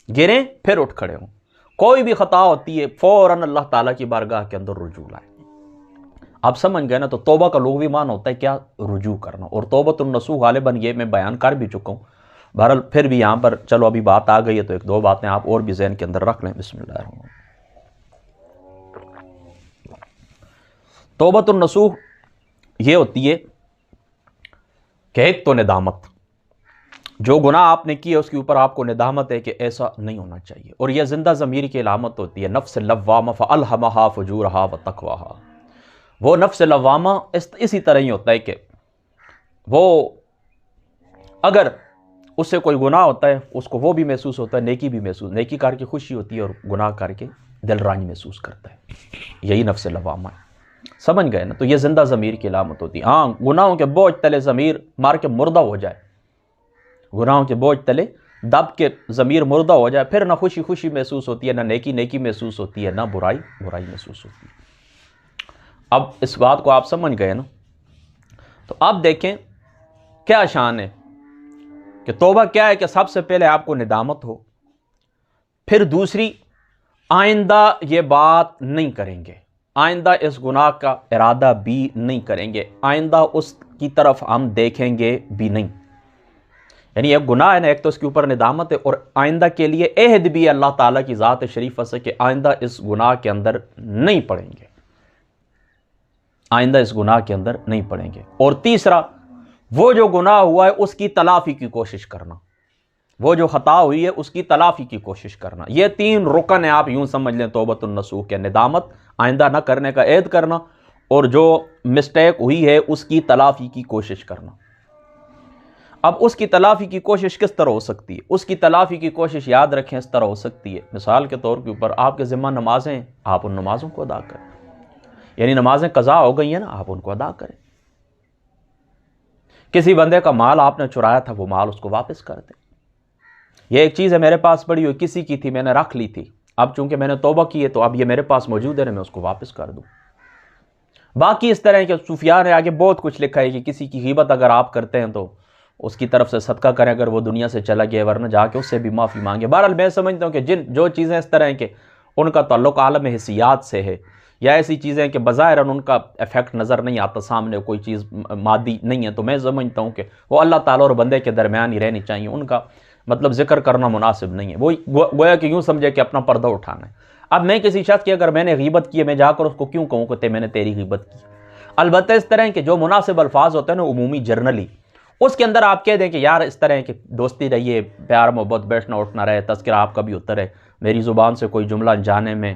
گریں پھر اٹھ کھڑے ہوں، کوئی بھی خطا ہوتی ہے فوراً اللہ تعالیٰ کی بارگاہ کے اندر رجوع لائیں۔ آپ سمجھ گئے نا؟ تو توبہ کا لغوی معنی ہوتا ہے کیا؟ رجوع کرنا، اور توبۃ النصوح غالباً یہ میں بیان کر بھی چکا ہوں، بہرحال پھر بھی یہاں پر چلو ابھی بات آ گئی ہے تو 1-2 باتیں آپ اور بھی ذہن کے اندر رکھ لیں۔ بسم اللہ الرحمن الرحیم۔ توبۃ النصوح یہ ہوتی ہے کہ ایک تو ندامت، جو گناہ آپ نے کی ہے اس کے اوپر آپ کو ندامت ہے کہ ایسا نہیں ہونا چاہیے، اور یہ زندہ ضمیر کی علامت ہوتی ہے، نفس لوامہ فالہمہا فجورہا وتقواہا۔ وہ نفس لوامہ اسی طرح ہی ہوتا ہے کہ وہ اگر اس سے کوئی گناہ ہوتا ہے اس کو وہ بھی محسوس ہوتا ہے، نیکی بھی محسوس، نیکی کر کے خوشی ہوتی ہے اور گناہ کر کے دل رانی محسوس کرتا ہے، یہی نفس لوامہ ہے۔ سمجھ گئے نا؟ تو یہ زندہ ضمیر کی علامت ہوتی ہے۔ ہاں گناہوں کے بوجھ تلے ضمیر مار کے مردہ ہو جائے، گناہوں کے بوجھ تلے دب کے ضمیر مردہ ہو جائے، پھر نہ خوشی خوشی محسوس ہوتی ہے، نہ نیکی نیکی محسوس ہوتی ہے، نہ برائی برائی محسوس ہوتی ہے۔ اب اس بات کو آپ سمجھ گئے نا؟ تو اب دیکھیں کیا شان ہے کہ توبہ کیا ہے کہ سب سے پہلے آپ کو ندامت ہو، پھر دوسری آئندہ یہ بات نہیں کریں گے، آئندہ اس گناہ کا ارادہ بھی نہیں کریں گے، آئندہ اس کی طرف ہم دیکھیں گے بھی نہیں۔ یعنی ایک گناہ ہے نا، ایک تو اس کے اوپر ندامت ہے، اور آئندہ کے لیے عہد بھی ہے اللہ تعالیٰ کی ذات شریفہ سے کہ آئندہ اس گناہ کے اندر نہیں پڑیں گے، آئندہ اس گناہ کے اندر نہیں پڑیں گے۔ اور تیسرا، وہ جو گناہ ہوا ہے اس کی تلافی کی کوشش کرنا، وہ جو خطا ہوئی ہے اس کی تلافی کی کوشش کرنا۔ یہ تین رکن ہیں، آپ یوں سمجھ لیں توبۃ النصوح کے، ندامت، آئندہ نہ کرنے کا عہد کرنا، اور جو مسٹیک ہوئی ہے اس کی تلافی کی کوشش کرنا۔ اب اس کی تلافی کی کوشش کس طرح ہو سکتی ہے؟ اس کی تلافی کی کوشش یاد رکھیں اس طرح ہو سکتی ہے، مثال کے طور کے اوپر آپ کے ذمہ نمازیں ہیں، آپ ان نمازوں کو ادا کریں، یعنی نمازیں قضا ہو گئی ہیں نا، آپ ان کو ادا کریں۔ کسی بندے کا مال آپ نے چرایا تھا، وہ مال اس کو واپس کر دیں۔ یہ ایک چیز ہے میرے پاس پڑی ہوئی، کسی کی تھی، میں نے رکھ لی تھی، اب چونکہ میں نے توبہ کی ہے تو اب یہ میرے پاس موجود ہے، میں اس کو واپس کر دوں۔ باقی اس طرح کے صوفیاء نے آگے بہت کچھ لکھا ہے کہ کسی کی غیبت اگر آپ کرتے ہیں تو اس کی طرف سے صدقہ کریں اگر وہ دنیا سے چلا گیا، ورنہ جا کے اس سے بھی معافی مانگے۔ بہرحال میں سمجھتا ہوں کہ جو چیزیں اس طرح ہیں کہ ان کا تعلق عالم حسیات سے ہے، یا ایسی چیزیں کہ بظاہر ان کا ایفیکٹ نظر نہیں آتا، سامنے کوئی چیز مادی نہیں ہے، تو میں سمجھتا ہوں کہ وہ اللہ تعالیٰ اور بندے کے درمیان ہی رہنی چاہیے، ان کا مطلب ذکر کرنا مناسب نہیں ہے۔ وہ گویا کہ یوں سمجھے کہ اپنا پردہ اٹھانا ہے۔ اب میں کسی شخص کی اگر میں نے غیبت کی ہے، میں جا کر اس کو کیوں کہوں کہ میں نے تیری غیبت کی؟ البتہ اس طرح کہ جو مناسب الفاظ ہوتے ہیں نا عمومی جرنلی، اس کے اندر آپ کہہ دیں کہ یار اس طرح کہ دوستی رہیے، پیار محبت، بیٹھنا اٹھنا رہے، تذکرہ آپ کا بھی ہوتا رہے، میری زبان سے کوئی جملہ جانے میں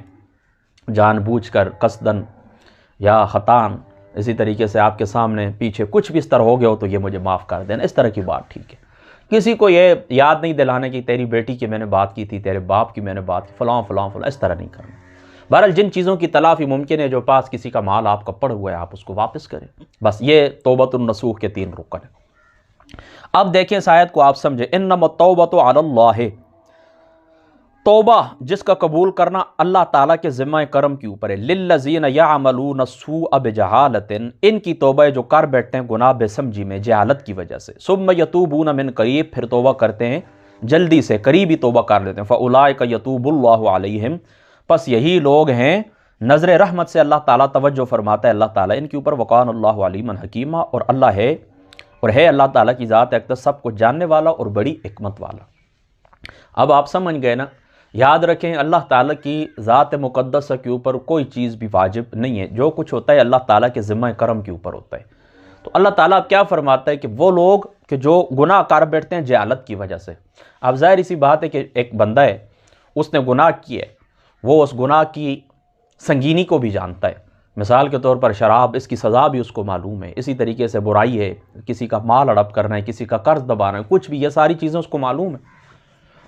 جان بوجھ کر قصدن یا خطان اسی طریقے سے آپ کے سامنے پیچھے کچھ بھی اس طرح ہو گیا ہو تو یہ مجھے معاف کر دینا، اس طرح کی بات ٹھیک ہے۔ کسی کو یہ یاد نہیں دلانے کی تیری بیٹی کی میں نے بات کی تھی، تیرے باپ کی میں نے بات کی، فلاں فلاں فلاں، اس طرح نہیں کرنا۔ بہرحال جن چیزوں کی تلافی ممکن ہے، جو پاس کسی کا مال آپ کا پڑ ہوا ہے، آپ اس کو واپس کریں، بس یہ توبۃ النصوح کے 3 رکن ہیں۔ اب دیکھیں اس آیت کو آپ سمجھیں، انما التوبۃ علی اللہ، توبہ جس کا قبول کرنا اللہ تعالیٰ کے ذمہ کرم کے اوپر ہے، للذین یعملون السوء بجہالۃ، ان کی توبہ جو کر بیٹھتے ہیں گناہ بے سمجھی میں، جہالت کی وجہ سے، ثم یتوبون من قریب، پھر توبہ کرتے ہیں جلدی سے، قریب ہی توبہ کر لیتے ہیں، فاولئک یتوب اللہ علیہم، پس یہی لوگ ہیں نظر رحمت سے اللہ تعالیٰ توجہ فرماتا ہے اللہ تعالیٰ ان کے اوپر، وقان اللہ علیما حکیما، اور اللہ ہے، اور ہے اللہ تعالیٰ کی ذات ایک تو سب کچھ جاننے والا اور بڑی حکمت والا۔ اب آپ سمجھ گئے نا؟ یاد رکھیں اللہ تعالیٰ کی ذات مقدسہ کے اوپر کوئی چیز بھی واجب نہیں ہے، جو کچھ ہوتا ہے اللہ تعالیٰ کے ذمہ کرم کے اوپر ہوتا ہے۔ تو اللہ تعالیٰ اب کیا فرماتا ہے کہ وہ لوگ کہ جو گناہ کر بیٹھتے ہیں جہالت کی وجہ سے، اب ظاہر اسی بات ہے کہ ایک بندہ ہے، اس نے گناہ کیا ہے، وہ اس گناہ کی سنگینی کو بھی جانتا ہے، مثال کے طور پر شراب، اس کی سزا بھی اس کو معلوم ہے، اسی طریقے سے برائی ہے، کسی کا مال ہڑپ کرنا ہے، کسی کا قرض دبانا ہے، کچھ بھی، یہ ساری چیزیں اس کو معلوم ہے۔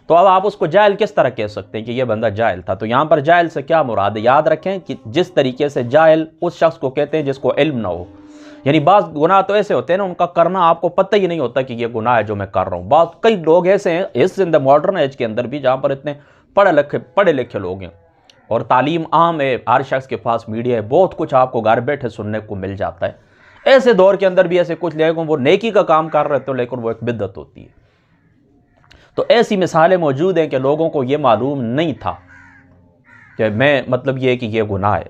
تو اب آپ اس کو جاہل کس طرح کہہ سکتے ہیں کہ یہ بندہ جاہل تھا؟ تو یہاں پر جاہل سے کیا مراد ہے؟ یاد رکھیں کہ جس طریقے سے جاہل اس شخص کو کہتے ہیں جس کو علم نہ ہو، یعنی بعض گناہ تو ایسے ہوتے ہیں نا ان کا کرنا آپ کو پتہ ہی نہیں ہوتا کہ یہ گناہ ہے جو میں کر رہا ہوں۔ بعض کئی لوگ ایسے ہیں اس ماڈرن ایج کے اندر بھی جہاں پر اتنے پڑھے لکھے لوگ ہیں اور تعلیم عام ہے، ہر شخص کے پاس میڈیا ہے، بہت کچھ آپ کو گھر بیٹھے سننے کو مل جاتا ہے، ایسے دور کے اندر بھی ایسے کچھ لوگ وہ نیکی کا کام کر رہے ہیں لیکن وہ ایک بدعت ہوتی ہے۔ تو ایسی مثالیں موجود ہیں کہ لوگوں کو یہ معلوم نہیں تھا کہ میں مطلب یہ کہ یہ گناہ ہے۔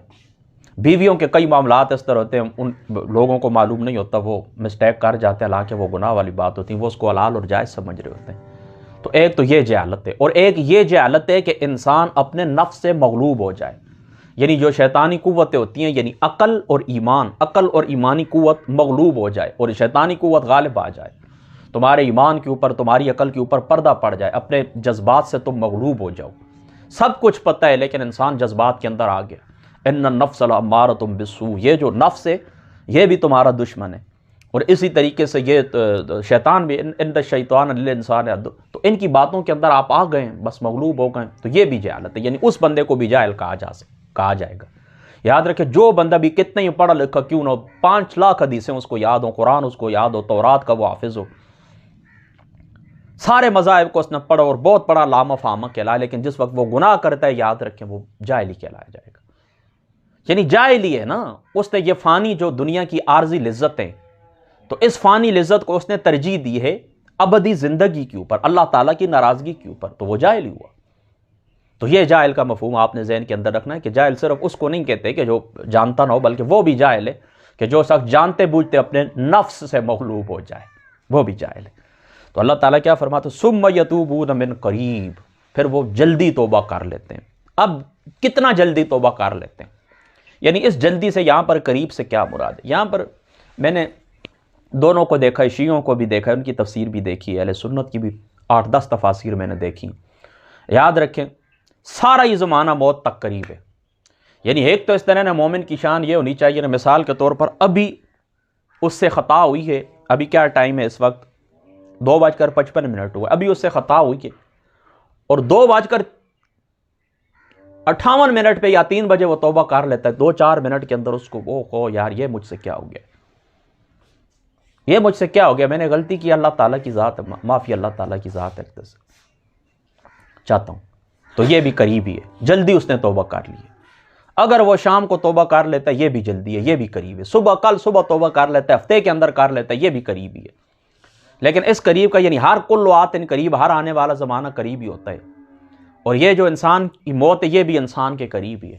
بیویوں کے کئی معاملات اس طرح ہوتے ہیں، ان لوگوں کو معلوم نہیں ہوتا، وہ مسٹیک کر جاتے ہیں، حالانکہ وہ گناہ والی بات ہوتی ہے، وہ اس کو حلال اور جائز سمجھ رہے ہوتے ہیں۔ تو ایک تو یہ جہالت ہے، اور ایک یہ جہالت ہے کہ انسان اپنے نفس سے مغلوب ہو جائے، یعنی جو شیطانی قوتیں ہوتی ہیں، یعنی عقل اور ایمانی قوت مغلوب ہو جائے اور شیطانی قوت غالب آ جائے، تمہارے ایمان کے اوپر، تمہاری عقل کے اوپر پردہ پڑ جائے، اپنے جذبات سے تم مغلوب ہو جاؤ۔ سب کچھ پتہ ہے لیکن انسان جذبات کے اندر آ گیا۔ ان النفس لامارۃ بالسوء، یہ جو نفس ہے یہ بھی تمہارا دشمن ہے، اور اسی طریقے سے یہ شیطان بھی، ان الشیطان للانسان عدو، تو ان کی باتوں کے اندر آپ آ گئے ہیں، بس مغلوب ہو گئے، تو یہ بھی جہالت ہے، یعنی اس بندے کو بھی جاہل کہا جائے گا۔ یاد رکھیں جو بندہ بھی کتنا ہی پڑھا لکھا کیوں نہ ہو، 5 لاکھ حدیثیں اس کو یاد ہو، قرآن اس کو یاد ہو، تورات کا وہ حافظ ہو، سارے مذاہب کو اس نے پڑھا اور بہت بڑا لامہ فامہ کہلایا، لیکن جس وقت وہ گناہ کرتا ہے یاد رکھیں وہ جاہلی کہلایا جائے گا۔ یعنی جاہلی ہے نا، اس نے یہ فانی جو دنیا کی عارضی لذتیں، تو اس فانی لذت کو اس نے ترجیح دی ہے ابدی زندگی کے اوپر، اللہ تعالیٰ کی ناراضگی کے اوپر، تو وہ جاہل ہوا۔ تو یہ جاہل کا مفہوم آپ نے ذہن کے اندر رکھنا ہے کہ جاہل صرف اس کو نہیں کہتے کہ جو جانتا نہ ہو، بلکہ وہ بھی جاہل ہے کہ جو شخص جانتے بوجھتے اپنے نفس سے مغلوب ہو جائے، وہ بھی جاہل ہے۔ تو اللہ تعالیٰ کیا فرماتا ہے، ثم یتوبون من قریب، پھر وہ جلدی توبہ کر لیتے ہیں۔ اب کتنا جلدی توبہ کر لیتے ہیں، یعنی اس جلدی سے یہاں پر قریب سے کیا مراد ہے؟ یہاں پر میں نے دونوں کو دیکھا ہے، شیعوں کو بھی دیکھا ہے، ان کی تفسیر بھی دیکھی ہے، اہل سنت کی بھی 8-10 تفاسیر میں نے دیکھی۔ یاد رکھیں سارا یہ زمانہ موت تک قریب ہے، یعنی ایک تو اس طرح نا مومن کی شان یہ ہونی چاہیے نا، مثال کے طور پر ابھی اس سے خطا ہوئی ہے، ابھی کیا ٹائم ہے اس وقت 2:55 ہوا، ابھی اس سے خطا ہوئی ہے اور 2:58 پہ یا 3 بجے وہ توبہ کر لیتا ہے، 2-4 منٹ کے اندر اس کو وہ یار یہ مجھ سے کیا ہو گیا، یہ مجھ سے کیا ہو گیا، میں نے غلطی کی، اللہ تعالیٰ کی ذات ہے، معافی اللہ تعالیٰ کی ذات ہے، چاہتا ہوں، تو یہ بھی قریبی ہے، جلدی اس نے توبہ کر لی ہے۔ اگر وہ شام کو توبہ کر لیتا ہے یہ بھی جلدی ہے، یہ بھی قریب ہے، کل صبح توبہ کر لیتا ہے، ہفتے کے اندر کر لیتا ہے، یہ بھی قریبی ہے۔ لیکن اس قریب کا یعنی ہر کل آت ان قریب، ہر آنے والا زمانہ قریب ہی ہوتا ہے، اور یہ جو انسان کی موت ہے یہ بھی انسان کے قریب ہی ہے۔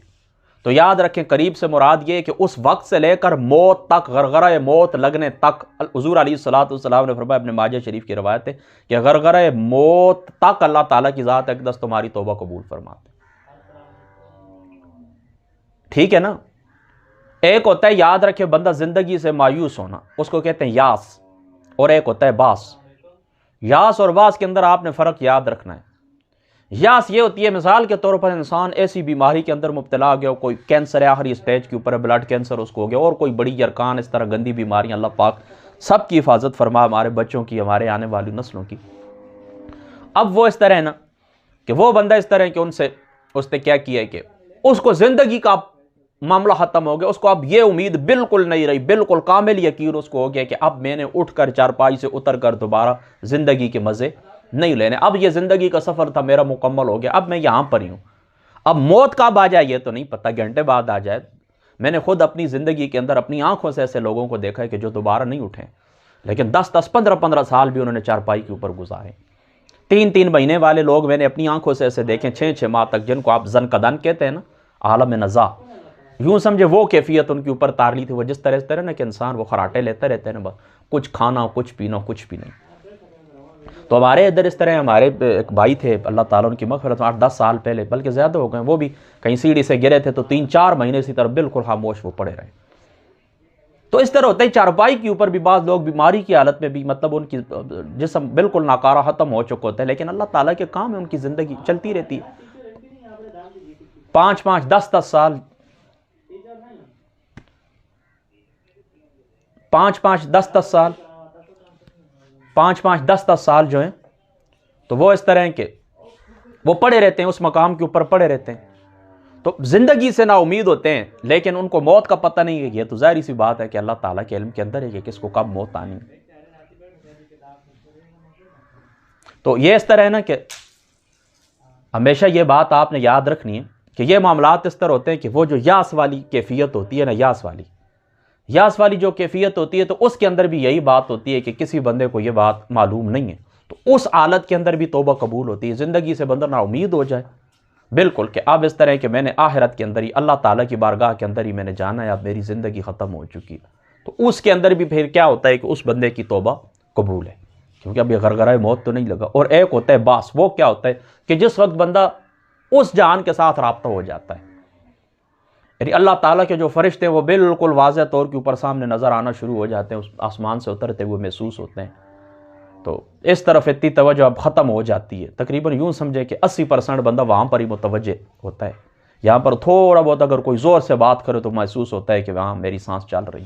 تو یاد رکھیں قریب سے مراد یہ ہے کہ اس وقت سے لے کر موت تک، غرغرہ موت لگنے تک، حضور علیہ الصلوۃ نے فرمایا، ابن ماجہ شریف کی روایت ہے کہ غرغرہ موت تک اللہ تعالیٰ کی ذات اقدس تمہاری توبہ قبول فرماتے۔ ٹھیک ہے نا؟ ایک ہوتا ہے یاد رکھے بندہ زندگی سے مایوس ہونا، اس کو کہتے ہیں یاس، اور ایک ہوتا ہے باس۔ یاس اور باس کے اندر آپ نے فرق یاد رکھنا ہے۔ یاس یہ ہوتی ہے مثال کے طور پر انسان ایسی بیماری کے اندر مبتلا ہو گیا، کوئی کینسر ہے آخری سٹیج کے اوپر ہے، بلڈ کینسر اس کو ہو گیا، اور کوئی بڑی یرکان اس طرح گندی بیماریاں، اللہ پاک سب کی حفاظت فرما، ہمارے بچوں کی، ہمارے آنے والی نسلوں کی۔ اب وہ اس طرح ہے نا کہ وہ بندہ اس طرح ہے کہ اس نے کیا کیا ہے کہ اس کو زندگی کا معاملہ ختم ہو گیا، اس کو اب یہ امید بالکل نہیں رہی، بالکل کامل یقین اس کو ہو گیا کہ اب میں نے اٹھ کر چارپائی سے اتر کر دوبارہ زندگی کے مزے نہیں لینے، اب یہ زندگی کا سفر تھا میرا مکمل ہو گیا، اب میں یہاں پر ہی ہوں، اب موت کب آ جائے یہ تو نہیں پتہ، گھنٹے بعد آ جائے۔ میں نے خود اپنی زندگی کے اندر اپنی آنکھوں سے ایسے لوگوں کو دیکھا ہے کہ جو دوبارہ نہیں اٹھے، لیکن 10-10 15-15 سال بھی انہوں نے چارپائی کے اوپر گزارے۔ 3-3 مہینے والے لوگ میں نے اپنی آنکھوں سے ایسے دیکھیں، 6-6 ماہ تک، جن کو آپ زنقدن کہتے ہیں نا، عالم نزا، یوں سمجھے وہ کیفیت ان کے اوپر تارلی تھی، وہ جس طرح نا کہ انسان وہ خراٹے لیتے رہتے ہیں نا، بس کچھ کھانا کچھ پینا کچھ بھی نہیں۔ تو ہمارے ادھر اس طرح ہمارے ایک بھائی تھے، اللہ تعالیٰ ان کی مغفرت، 8-10 سال پہلے بلکہ زیادہ ہو گئے، وہ بھی کہیں سیڑھی سے گرے تھے تو 3-4 مہینے اسی طرح بالکل خاموش وہ پڑے رہے۔ تو اس طرح ہوتا ہے چارپائی کے اوپر بھی بعض لوگ بیماری کی حالت میں بھی، مطلب ان کی جسم بالکل ناکارہ ختم ہو چکے ہوتے ہیں، لیکن اللہ تعالیٰ کے کام ہے، ان کی زندگی چلتی رہتی ہے، 5-5 10-10 سال، 5-5 10-10 سال، 5-5 10-10 سال جو ہیں تو وہ اس طرح ہیں کہ وہ پڑے رہتے ہیں، اس مقام کے اوپر پڑے رہتے ہیں، تو زندگی سے نا امید ہوتے ہیں، لیکن ان کو موت کا پتہ نہیں ہے۔ یہ تو ظاہری سی بات ہے کہ اللہ تعالیٰ کے علم کے اندر ہے کہ کس کو کب موت آنی ہے۔ تو یہ اس طرح ہے نا کہ ہمیشہ یہ بات آپ نے یاد رکھنی ہے کہ یہ معاملات اس طرح ہوتے ہیں کہ وہ جو یاس والی کیفیت ہوتی ہے نا، یاس والی جو کیفیت ہوتی ہے، تو اس کے اندر بھی یہی بات ہوتی ہے کہ کسی بندے کو یہ بات معلوم نہیں ہے، تو اس حالت کے اندر بھی توبہ قبول ہوتی ہے، زندگی سے بندہ نا امید ہو جائے بالکل کہ اب اس طرح کہ میں نے آخرت کے اندر ہی اللہ تعالیٰ کی بارگاہ کے اندر ہی میں نے جانا ہے، اب میری زندگی ختم ہو چکی ہے، تو اس کے اندر بھی پھر کیا ہوتا ہے کہ اس بندے کی توبہ قبول ہے، کیونکہ اب یہ غرغرہ موت تو نہیں لگا۔ اور ایک ہوتا ہے باس، وہ کیا ہوتا ہے کہ جس وقت بندہ اس جہان کے ساتھ رابطہ ہو جاتا ہے، یعنی اللہ تعالیٰ کے جو فرشتے ہیں وہ بالکل واضح طور کے اوپر سامنے نظر آنا شروع ہو جاتے ہیں، اس آسمان سے اترتے ہوئے محسوس ہوتے ہیں، تو اس طرف اتنی توجہ اب ختم ہو جاتی ہے، تقریباً یوں سمجھے کہ 80% بندہ وہاں پر ہی متوجہ ہوتا ہے، یہاں پر تھوڑا بہت اگر کوئی زور سے بات کرے تو محسوس ہوتا ہے کہ وہاں میری سانس چل رہی،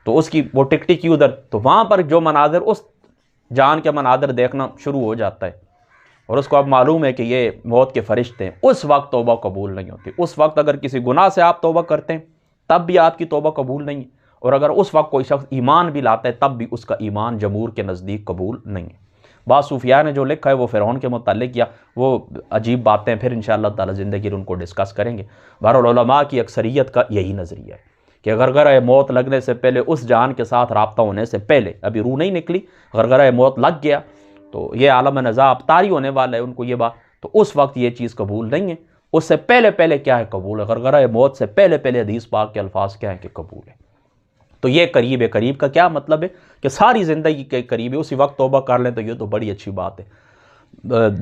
تو اس کی وہ ٹک ٹکی ادھر، تو وہاں پر جو مناظر، اس جان کے مناظر دیکھنا شروع ہو جاتا ہے، اور اس کو اب معلوم ہے کہ یہ موت کے فرشتے ہیں، اس وقت توبہ قبول نہیں ہوتی۔ اس وقت اگر کسی گناہ سے آپ توبہ کرتے ہیں تب بھی آپ کی توبہ قبول نہیں ہے، اور اگر اس وقت کوئی شخص ایمان بھی لاتا ہے تب بھی اس کا ایمان جمہور کے نزدیک قبول نہیں ہے۔ بعض صوفیاء نے جو لکھا ہے وہ فرعون کے متعلق کیا، وہ عجیب باتیں پھر انشاءاللہ تعالی زندگی ان کو ڈسکس کریں گے۔ بہرحال علماء کی اکثریت کا یہی نظریہ ہے کہ غرغرہ موت لگنے سے پہلے، اس جان کے ساتھ رابطہ ہونے سے پہلے، ابھی روح نہیں نکلی، غرغرہ موت لگ گیا تو یہ عالم نزاع اب طاری ہونے والا ہے ان کو یہ بات، تو اس وقت یہ چیز قبول نہیں ہے۔ اس سے پہلے پہلے کیا ہے؟ قبول ہے۔ غرغرہ موت سے پہلے پہلے حدیث پاک کے الفاظ کیا ہیں کہ قبول ہے۔ تو یہ قریب ہے۔ قریب کا کیا مطلب ہے؟ کہ ساری زندگی کے قریب ہے، اسی وقت توبہ کر لیں تو یہ تو بڑی اچھی بات ہے،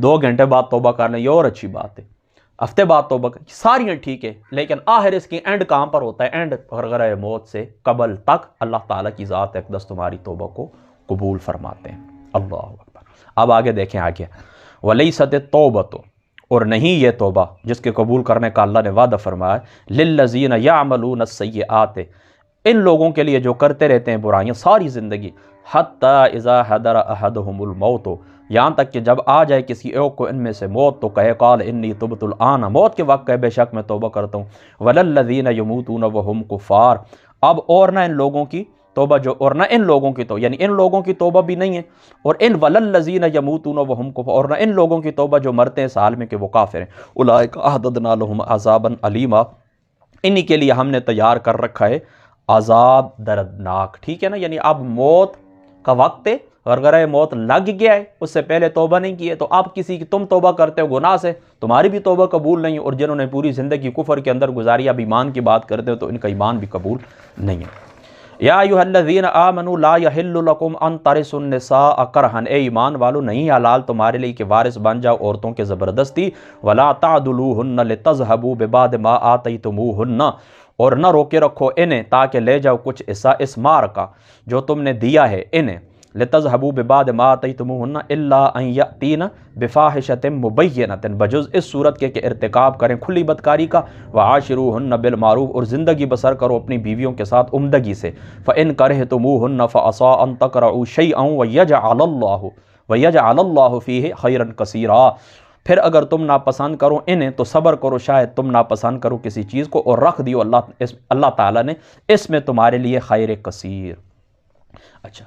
2 گھنٹے بعد توبہ کر لیں یہ اور اچھی بات ہے، ہفتے بعد توبہ ساری ٹھیک ہے، لیکن آخر اس کی اینڈ کہاں پر ہوتا ہے؟ اینڈ غرغرہ موت سے قبل تک اللہ تعالیٰ کی ذات اقدس تمہاری توبہ کو قبول فرماتے ہیں۔ اللہ اکبر۔ اب آگے دیکھیں آگے، وَلَيْسَتِ التَّوْبَةُ، اور نہیں یہ توبہ جس کے قبول کرنے کا اللہ نے وعدہ فرمایا، لِلَّذِينَ يَعْمَلُونَ السَّيِّئَاتِ، ان لوگوں کے لیے جو کرتے رہتے ہیں برائیاں ساری زندگی، حَتَّى إِذَا حَضَرَ أَحَدُهُمُ الْمَوْتُ، یہاں تک کہ جب آ جائے کسی ایک کو ان میں سے موت تو کہے قال انی تبت الآن، موت کے وقت کہے بے شک میں توبہ کرتا ہوں، وَلَلَّذِينَ يَمُوتُونَ وَهُمْ كُفَّارٌ، اب اور نہ ان لوگوں کی توبہ جو، اور نہ ان لوگوں کی توبہ، یعنی ان لوگوں کی توبہ بھی نہیں ہے، اور ان وَلَلَّذِينَ يَمُوتُونَ وَهُمْ كُفَّارٌ، اور نہ ان لوگوں کی توبہ جو مرتے ہیں اس حال میں کہ وہ کافر ہیں، اولئک اعتدنا لهم عذابا علیما، انہی کے لیے ہم نے تیار کر رکھا ہے عذاب دردناک۔ ٹھیک ہے نا، یعنی اب موت کا وقت ہے، غرغرہ موت لگ گیا ہے، اس سے پہلے توبہ نہیں کی ہے، تو اب کسی کی تم توبہ کرتے ہو گناہ سے، تمہاری بھی توبہ قبول نہیں ہے، اور جنہوں نے پوری زندگی کفر کے اندر گزاری اب ایمان کی بات کرتے ہو تو ان کا ایمان بھی قبول نہیں ہے۔ یا ایھا الذین آمنوا لا یحل لکم ان ترثوا النساء کرہا، اے ایمان والو نہیں حلال تمہارے لیے کہ وارث بن جاؤ عورتوں کے زبردستی، ولا تعدلوہن لتذہبوا ببعض ما آتیتموہن، اور نہ روکے رکھو انہیں تاکہ لے جاؤ کچھ حصہ اس مار کا جو تم نے دیا ہے انہیں، لتذہبوا ببعض ما آتیتموہن الا ان یأتین بفاحشۃ مبینۃ، بجز اس صورت کے کہ ارتکاب کریں کھلی بدکاری کا، وعاشروہن بالمعروف، اور زندگی بسر کرو اپنی بیویوں کے ساتھ عمدگی سے، فإن کرہتموہن فعسى ان تکرہوا شیئا ویجعل اللہ فیہ خیرا کثیرا، پھر اگر تم ناپسند کرو انہیں تو صبر کرو شاید تم ناپسند کرو کسی چیز کو، اور رکھ دیو اللہ تعالیٰ نے اس میں تمہارے لیے خیر کثیر۔ اچھا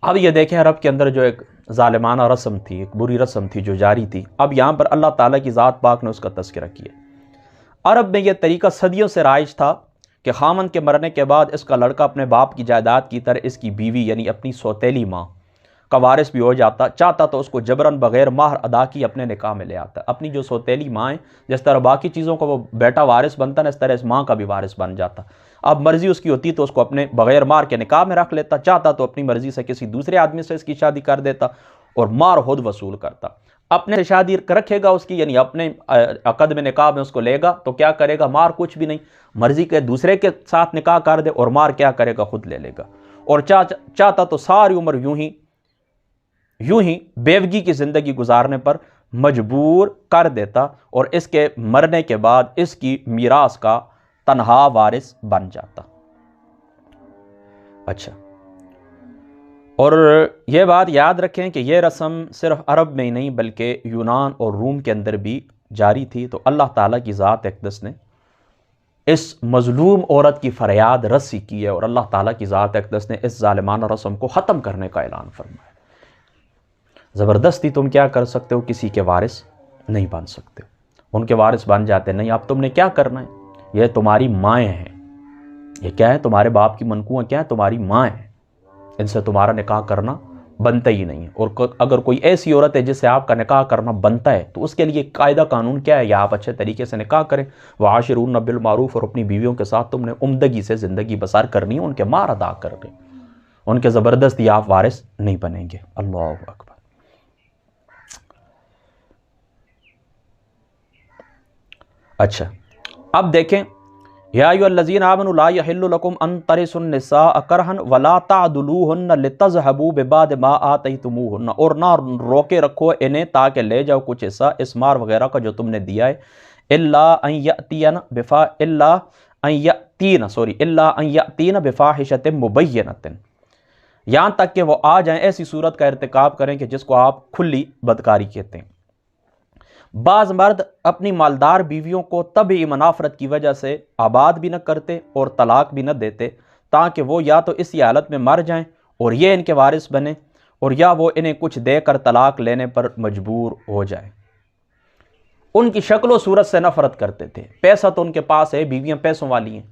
اب یہ دیکھیں عرب کے اندر جو ایک ظالمانہ رسم تھی، ایک بری رسم تھی جو جاری تھی، اب یہاں پر اللہ تعالیٰ کی ذات پاک نے اس کا تذکرہ کیا۔ عرب میں یہ طریقہ صدیوں سے رائج تھا کہ خامند کے مرنے کے بعد اس کا لڑکا اپنے باپ کی جائیداد کی طرح اس کی بیوی یعنی اپنی سوتیلی ماں کا وارث بھی ہو جاتا، چاہتا تو اس کو جبراً بغیر مہر ادا کی اپنے نکاح میں لے آتا۔ اپنی جو سوتیلی ماں ہے، جس طرح باقی چیزوں کا وہ بیٹا وارث بنتا نا، اس طرح اس ماں کا بھی وارث بن جاتا۔ اب مرضی اس کی ہوتی تو اس کو اپنے بغیر مہر کے نکاح میں رکھ لیتا، چاہتا تو اپنی مرضی سے کسی دوسرے آدمی سے اس کی شادی کر دیتا اور مہر خود وصول کرتا۔ اپنے سے شادی رکھے گا اس کی، یعنی اپنے عقد میں نکاح میں اس کو لے گا تو کیا کرے گا؟ مہر کچھ بھی نہیں، مرضی کے دوسرے کے ساتھ نکاح کر دے اور مہر کیا کرے گا؟ خود لے لے گا، اور چاہتا تو ساری عمر یوں ہی بیوگی کی زندگی گزارنے پر مجبور کر دیتا، اور اس کے مرنے کے بعد اس کی میراث کا تنہا وارث بن جاتا۔ اچھا، اور یہ بات یاد رکھیں کہ یہ رسم صرف عرب میں ہی نہیں بلکہ یونان اور روم کے اندر بھی جاری تھی، تو اللہ تعالیٰ کی ذات اقدس نے اس مظلوم عورت کی فریاد رسی کی ہے، اور اللہ تعالیٰ کی ذات اقدس نے اس ظالمانہ رسم کو ختم کرنے کا اعلان فرمایا۔ زبردستی تم کیا کر سکتے ہو؟ کسی کے وارث نہیں بن سکتے، ان کے وارث بن جاتے نہیں۔ اب تم نے کیا کرنا ہے؟ یہ تمہاری مائیں ہیں، یہ کیا ہے؟ تمہارے باپ کی منقوہ کیا ہے؟ تمہاری ماں ہیں، ان سے تمہارا نکاح کرنا بنتا ہی نہیں ہے۔ اور اگر کوئی ایسی عورت ہے جس سے آپ کا نکاح کرنا بنتا ہے تو اس کے لیے قاعدہ قانون کیا ہے؟ یا آپ اچھے طریقے سے نکاح کریں، وعاشرون بالمعروف، اور اپنی بیویوں کے ساتھ تم نے عمدگی سے زندگی بسر کرنی ہے، ان کے مہر ادا کر دیں، ان کے زبردستی آپ وارث نہیں بنیں گے۔ اللہ اکبر۔ اچھا اب دیکھیں، یا ایھا الذین آمنوا لا یحل لکم ان ترثوا النساء کرہا ولا تعدلوہن لتذہبوا ببعض ما آتیتموہن، اور نہ روکے رکھو انہیں تاکہ لے جاؤ کچھ حصہ اس مہر وغیرہ کا جو تم نے دیا ہے، الا ان یأتین بفاحشۃ مبینۃ، یہاں تک کہ وہ آ جائیں ایسی صورت کا ارتکاب کریں کہ جس کو آپ کھلی بدکاری کہتے ہیں۔ بعض مرد اپنی مالدار بیویوں کو طبعی منافرت کی وجہ سے آباد بھی نہ کرتے اور طلاق بھی نہ دیتے، تاکہ وہ یا تو اسی حالت میں مر جائیں اور یہ ان کے وارث بنیں، اور یا وہ انہیں کچھ دے کر طلاق لینے پر مجبور ہو جائے۔ ان کی شکل و صورت سے نفرت کرتے تھے، پیسہ تو ان کے پاس ہے، بیویاں پیسوں والی ہیں،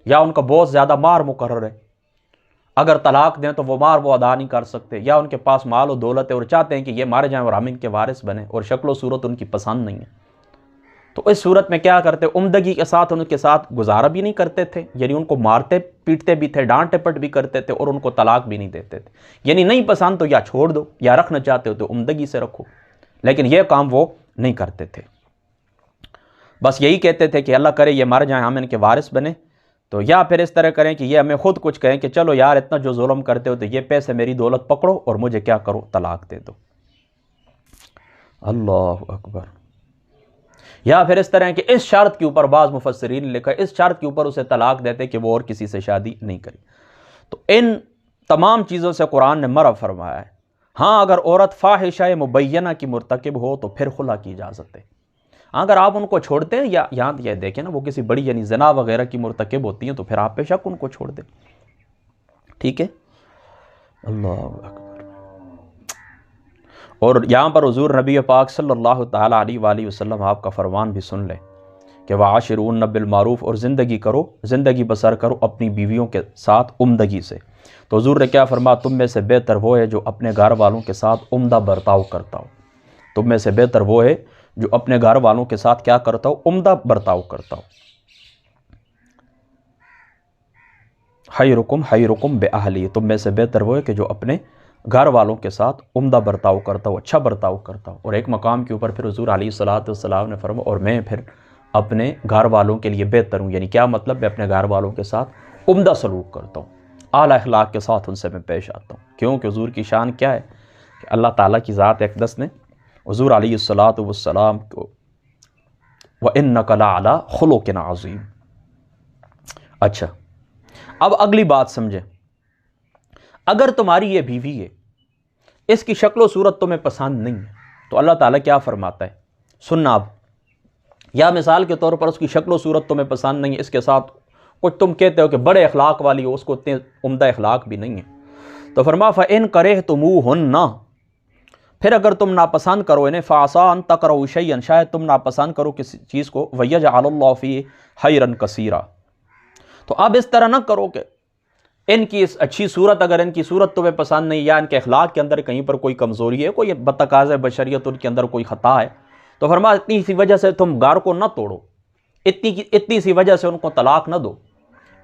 یا ان کا بہت زیادہ مہر مقرر ہے، اگر طلاق دیں تو وہ مہر وہ ادا نہیں کر سکتے، یا ان کے پاس مال و دولت ہے اور چاہتے ہیں کہ یہ مر جائیں اور ہم ان کے وارث بنیں، اور شکل و صورت ان کی پسند نہیں ہے، تو اس صورت میں کیا کرتے؟ عمدگی کے ساتھ ان کے ساتھ گزارا بھی نہیں کرتے تھے، یعنی ان کو مارتے پیٹتے بھی تھے، ڈانٹ ٹپٹ بھی کرتے تھے، اور ان کو طلاق بھی نہیں دیتے تھے، یعنی نہیں پسند تو یا چھوڑ دو، یا رکھنا چاہتے ہو تو عمدگی سے رکھو، لیکن یہ کام وہ نہیں کرتے تھے۔ بس یہی کہتے تھے کہ اللہ کرے یہ مر جائیں ہم ان کے وارث بنیں، تو یا پھر اس طرح کریں کہ یہ ہمیں خود کچھ کہیں کہ چلو یار اتنا جو ظلم کرتے ہو تو یہ پیسے میری دولت پکڑو اور مجھے کیا کرو؟ طلاق دے دو۔ اللہ اکبر۔ یا پھر اس طرح کہ اس شرط کے اوپر، بعض مفسرین نے لکھا اس شرط کے اوپر اسے طلاق دیتے کہ وہ اور کسی سے شادی نہیں کرے۔ تو ان تمام چیزوں سے قرآن نے منع فرمایا ہے۔ ہاں اگر عورت فاحشہ مبینہ کی مرتکب ہو تو پھر خلا کی اجازت ہے۔ اگر آپ ان کو چھوڑتے ہیں، یا یہاں یہ دیکھیں نا، وہ کسی بڑی یعنی زنا وغیرہ کی مرتکب ہوتی ہیں تو پھر آپ بے شک ان کو چھوڑ دیں، ٹھیک ہے۔ اللہ اکبر۔ اور یہاں پر حضور نبی پاک صلی اللہ تعالیٰ علیہ وآلہ وسلم آپ کا فرمان بھی سن لیں کہ وَعَاشِرُوهُنَّ بِالْمَعْرُوفِ، اور زندگی بسر کرو اپنی بیویوں کے ساتھ عمدگی سے۔ تو حضور نے کیا فرمایا؟ تم میں سے بہتر وہ ہے جو اپنے گھر والوں کے ساتھ عمدہ برتاؤ کرتا ہو۔ تم میں سے بہتر وہ ہے جو اپنے گھر والوں کے ساتھ کیا کرتا ہو؟ عمدہ برتاؤ کرتا ہو۔ خیرکم خیرکم بأہلہ، تم میں سے بہتر وہ ہے کہ جو اپنے گھر والوں کے ساتھ عمدہ برتاؤ کرتا ہو، اچھا برتاؤ کرتا ہو۔ اور ایک مقام کے اوپر پھر حضور علیہ الصلوۃ نے فرمایا اور میں پھر اپنے گھر والوں کے لیے بہتر ہوں، یعنی کیا مطلب؟ میں اپنے گھر والوں کے ساتھ عمدہ سلوک کرتا ہوں، اعلیٰ اخلاق کے ساتھ ان سے میں پیش آتا ہوں۔ کیونکہ حضور کی شان کیا ہے کہ اللہ تعالیٰ کی ذات اقدس نے حضور علیہ الصلوۃ کو وَإِنَّكَ لَعَلَىٰ خُلُقٍ عَظِيمٍ۔ اچھا، اب اگلی بات سمجھیں۔ اگر تمہاری یہ بیوی ہے، اس کی شکل و صورت تمہیں پسند نہیں ہے، تو اللہ تعالیٰ کیا فرماتا ہے؟ سننا اب، یا مثال کے طور پر اس کی شکل و صورت تمہیں پسند نہیں ہے، اس کے ساتھ کچھ تم کہتے ہو کہ بڑے اخلاق والی ہو، اس کو اتنے عمدہ اخلاق بھی نہیں ہے، تو فرمایا فَإِن كَرِهْتُمُوهُنَّ، پھر اگر تم ناپسند کرو انہیں، فَعَسَىٰ أَن تَكْرَهُوا شَيْئًا، شاید تم ناپسند کرو کسی چیز کو، وَيَجْعَلَ اللَّهُ فِيهِ خَيْرًا كَثِيرًا، تو اب اس طرح نہ کرو کہ ان کی اس اچھی صورت، اگر ان کی صورت تمہیں پسند نہیں، یا ان کے اخلاق کے اندر کہیں پر کوئی کمزوری ہے، کوئی بتقاضۂ بشریت ان کے اندر کوئی خطا ہے، تو فرمایا اتنی سی وجہ سے تم گھر کو نہ توڑو، اتنی سی وجہ سے ان کو طلاق نہ دو۔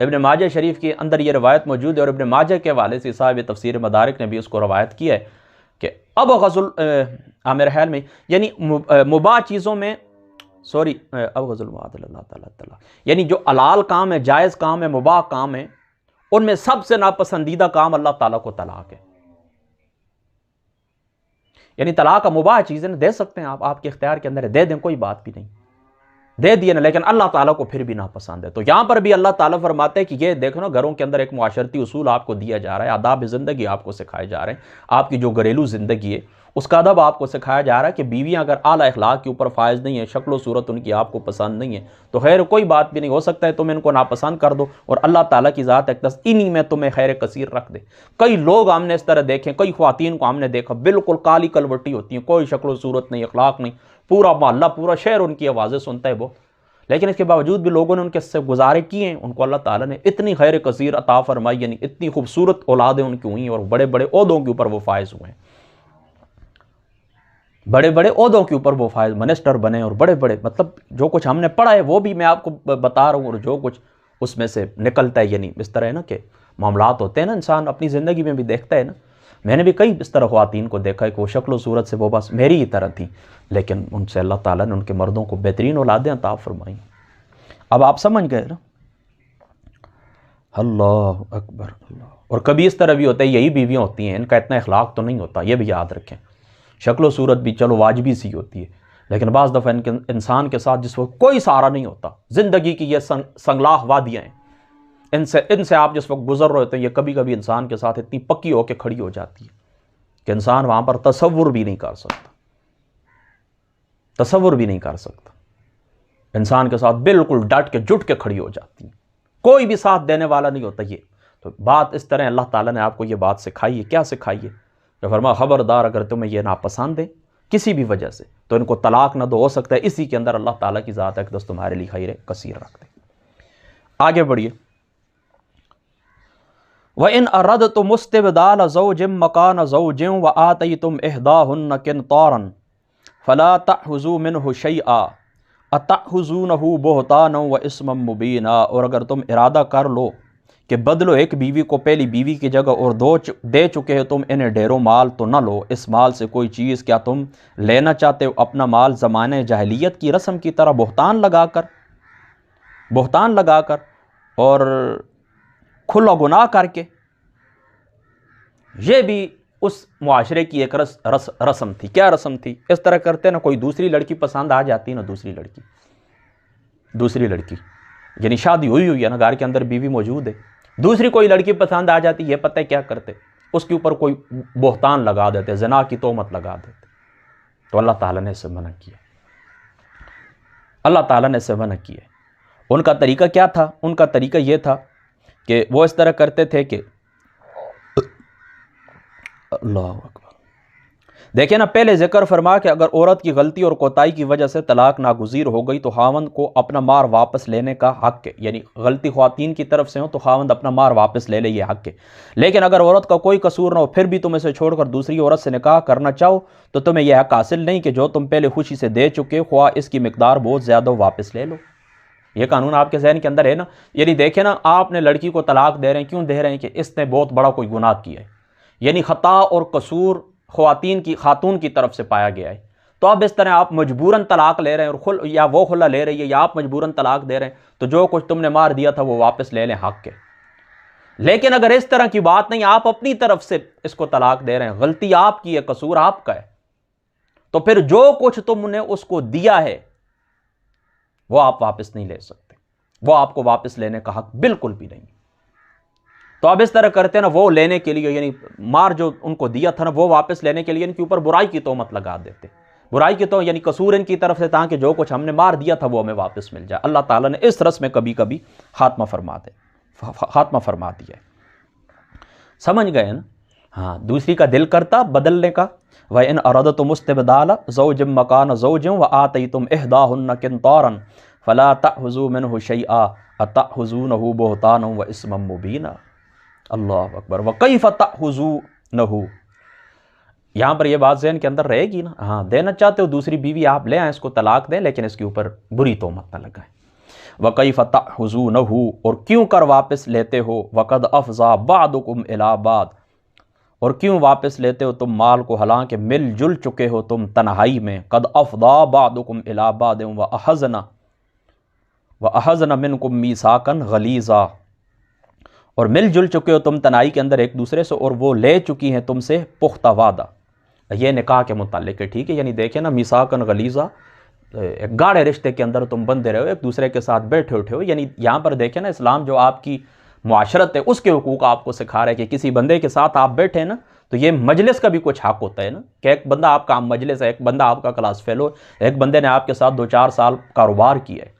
ابن ماجہ شریف کے اندر یہ روایت موجود ہے، اور ابن ماجہ کے حوالے سے صاحب تفسیر مدارک نے بھی اس کو روایت کی ہے کہ اب غزل میرے خیال میں یعنی مباح چیزوں میں اب غزل اللہ تعالیٰ یعنی جو حلال کام ہے، جائز کام ہے، مباح کام ہے، ان میں سب سے ناپسندیدہ کام اللہ تعالیٰ کو طلاق ہے۔ یعنی طلاق کا مباح چیزیں دے سکتے ہیں آپ کے اختیار کے اندر ہے، دے دیں، کوئی بات بھی نہیں، دے دیے نا، لیکن اللہ تعالیٰ کو پھر بھی ناپسند ہے۔ تو یہاں پر بھی اللہ تعالیٰ فرماتے ہیں کہ یہ دیکھو نا، گھروں کے اندر ایک معاشرتی اصول آپ کو دیا جا رہا ہے، آداب زندگی آپ کو سکھائے جا رہے ہیں، آپ کی جو گھریلو زندگی ہے اس کا ادب آپ کو سکھایا جا رہا ہے کہ بیویاں اگر اعلیٰ اخلاق کے اوپر فائز نہیں ہے، شکل و صورت ان کی آپ کو پسند نہیں ہے، تو خیر کوئی بات بھی نہیں، ہو سکتا ہے تم ان کو ناپسند کر دو اور اللہ تعالیٰ کی ذات اقدس انہی میں تمہیں خیر کثیر رکھ دے۔ کئی لوگ ہم نے اس طرح دیکھیں، کئی خواتین کو ہم نے دیکھا بالکل کالی کلوٹی ہوتی ہیں، کوئی شکل و صورت نہیں، اخلاق نہیں، پورا محلہ پورا شہر ان کی آوازیں سنتا ہے وہ، لیکن اس کے باوجود بھی لوگوں نے ان کے سے گزارے کیے ہیں، ان کو اللہ تعالیٰ نے اتنی خیر کثیر عطا فرمائی، یعنی اتنی خوبصورت اولادیں ان کی ہوئی ہیں، اور بڑے بڑے عہدوں کے اوپر وہ فائز ہوئے ہیں، بڑے بڑے عہدوں کے اوپر وہ فائز، منسٹر بنے، اور بڑے بڑے مطلب جو کچھ ہم نے پڑھا ہے وہ بھی میں آپ کو بتا رہا ہوں، اور جو کچھ اس میں سے نکلتا ہے، یعنی اس طرح ہے نا کہ معاملات ہوتے ہیں نا، انسان اپنی زندگی میں بھی دیکھتا ہے نا، میں نے بھی کئی اس طرح خواتین کو دیکھا ہے کہ وہ شکل و صورت سے وہ بس میری ہی طرح تھیں، لیکن ان سے اللہ تعالیٰ نے ان کے مردوں کو بہترین اولادیں عطا فرمائیں۔ اب آپ سمجھ گئے نا؟ اللہ اکبر اللہ۔ اور کبھی اس طرح بھی ہوتا ہے، یہی بیویاں ہوتی ہیں، ان کا اتنا اخلاق تو نہیں ہوتا، یہ بھی یاد رکھیں، شکل و صورت بھی چلو واجبی سی ہوتی ہے، لیکن بعض دفعہ انسان کے ساتھ جس وقت کوئی سہارا نہیں ہوتا، زندگی کی یہ سنگلاخ وادیاں ہیں، ان سے آپ جس وقت گزر رہے ہوتے ہیں، یہ کبھی کبھی انسان کے ساتھ اتنی پکی ہو کے کھڑی ہو جاتی ہے کہ انسان وہاں پر تصور بھی نہیں کر سکتا، انسان کے ساتھ بالکل ڈٹ کے جٹ کے کھڑی ہو جاتی ہے، کوئی بھی ساتھ دینے والا نہیں ہوتا۔ یہ تو بات اس طرح اللہ تعالیٰ نے آپ کو یہ بات سکھائی ہے، کیا سکھائی ہے تو فرمایا خبردار اگر تمہیں یہ ناپسند ہے کسی بھی وجہ سے تو ان کو طلاق نہ دو، ہو سکتا ہے اسی کے اندر اللہ تعالیٰ کی ذات اقدس تمہارے لیے خیر کثیر رکھ دے۔ آگے بڑھیے، وَإِنْ أَرَدْتُمُ اسْتِبْدَالَ زَوْجٍ مَّكَانَ زَوْجٍ وَآتَيْتُمْ إِحْدَاهُنَّ قِنْطَارًا فَلَا تَأْخُذُوا مِنْهُ شَيْئًا أَتَأْخُذُونَهُ بُهْتَانًا وَإِثْمًا مُّبِينًا، اور اگر تم ارادہ کر لو کہ بدلو ایک بیوی کو پہلی بیوی کی جگہ اور دے چکے ہو تم انہیں ڈھیروں مال، تو نہ لو اس مال سے کوئی چیز، کیا تم لینا چاہتے ہو اپنا مال زمانے جاہلیت کی رسم کی طرح بہتان لگا کر اور کھلا گناہ کر کے؟ یہ بھی اس معاشرے کی ایک رسم تھی۔ کیا رسم تھی؟ اس طرح کرتے نا، کوئی دوسری لڑکی پسند آ جاتی نا، دوسری لڑکی یعنی شادی ہوئی ہے نا، گھر کے اندر بیوی موجود ہے، دوسری کوئی لڑکی پسند آ جاتی، یہ پتہ ہے کیا کرتے؟ اس کے اوپر کوئی بہتان لگا دیتے، زنا کی تہمت لگا دیتے۔ تو اللہ تعالیٰ نے اسے منع کیا، ان کا طریقہ کیا تھا؟ ان کا طریقہ یہ تھا کہ وہ اس طرح کرتے تھے کہ اللہ اکبر، دیکھیں نا، پہلے ذکر فرما کہ اگر عورت کی غلطی اور کوتاہی کی وجہ سے طلاق ناگزیر ہو گئی تو خاوند کو اپنا مہر واپس لینے کا حق ہے، یعنی غلطی خواتین کی طرف سے ہو تو خاوند اپنا مہر واپس لے لے، یہ حق ہے۔ لیکن اگر عورت کا کوئی قصور نہ ہو پھر بھی تم اسے چھوڑ کر دوسری عورت سے نکاح کرنا چاہو تو تمہیں یہ حق حاصل نہیں کہ جو تم پہلے خوشی سے دے چکے خواہ اس کی مقدار بہت زیادہ واپس لے لو۔ یہ قانون آپ کے ذہن کے اندر ہے نا، یعنی دیکھیں نا، آپ نے لڑکی کو طلاق دے رہے ہیں، کیوں دے رہے ہیں؟ کہ اس نے بہت بڑا کوئی گناہ کیا ہے، یعنی خطا اور قصور خاتون کی طرف سے پایا گیا ہے، تو اب اس طرح آپ مجبوراً طلاق لے رہے ہیں، اور یا وہ خلا لے رہی ہے یا آپ مجبوراً طلاق دے رہے ہیں، تو جو کچھ تم نے مار دیا تھا وہ واپس لے لیں، حق ہے۔ لیکن اگر اس طرح کی بات نہیں، آپ اپنی طرف سے اس کو طلاق دے رہے ہیں، غلطی آپ کی ہے، قصور آپ کا ہے، تو پھر جو کچھ تم نے اس کو دیا ہے وہ آپ واپس نہیں لے سکتے، وہ آپ کو واپس لینے کا حق بالکل بھی نہیں۔ تو اب اس طرح کرتے نا، وہ لینے کے لیے، یعنی مار جو ان کو دیا تھا نا، وہ واپس لینے کے لیے ان کے اوپر برائی کی تہمت لگا دیتے، برائی کی تو یعنی قصور ان کی طرف سے، تاکہ جو کچھ ہم نے مار دیا تھا وہ ہمیں واپس مل جائے۔ اللہ تعالیٰ نے اس رسم میں کبھی کبھی خاتمہ فرما دیا ہے۔ سمجھ گئے نا؟ ہاں، دوسری کا دل کرتا بدلنے کا، وَإِنْ أَرَدْتُمُ اسْتِبْدَالَ زَوْجٍ مَّكَانَ زَوْجٍ وَآتَيْتُمْ إِحْدَاهُنَّ قِنْطَارًا فَلَا تَأْخُذُوا مِنْهُ شَيْئًا أَتَأْخُذُونَهُ بُهْتَانًا وَإِثْمًا مُّبِينًا۔ اللہ اکبر، وَكَيْفَ تَأْخُذُونَهُ، یہاں پر یہ بات ذہن کے اندر رہے گی نا، ہاں، دینا چاہتے ہو دوسری بیوی آپ لے آئیں، اس کو طلاق دیں، لیکن اس کے اوپر بری تہمت نہ لگائیں۔ وَكَيْفَ تَأْخُذُونَهُ، اور کیوں کر واپس لیتے ہو، وَقَدْ أَفْضَىٰ بَعْضُكُمْ إِلَىٰ بَعْضٍ، اور کیوں واپس لیتے ہو تم مال کو حالانکہ مل جل چکے ہو تم تنہائی میں، قَدْ أَفْضَىٰ بَعْضُكُمْ إِلَىٰ بَعْضٍ وَأَخَذْنَ مِنْكُمْ مِيثَاقًا غَلِيظًا، اور مل جل چکے ہو تم تنہائی کے اندر ایک دوسرے سے، اور وہ لے چکی ہیں تم سے پختہ وعدہ۔ یہ نکاح کے متعلق ہے، ٹھیک ہے، یعنی دیکھیں نا، میثاقاً غلیظا، ایک گاڑے رشتے کے اندر تم بندے رہے ہو، ایک دوسرے کے ساتھ بیٹھے اٹھے ہو، یعنی یہاں پر دیکھیں نا، اسلام جو آپ کی معاشرت ہے اس کے حقوق آپ کو سکھا رہا ہے کہ کسی بندے کے ساتھ آپ بیٹھے نا تو یہ مجلس کا بھی کچھ حق ہوتا ہے نا، کہ ایک بندہ آپ کا مجلس ہے، ایک بندہ آپ کا کلاس فیلو، ایک بندے نے آپ کے ساتھ 2-4 سال کاروبار کیا ہے،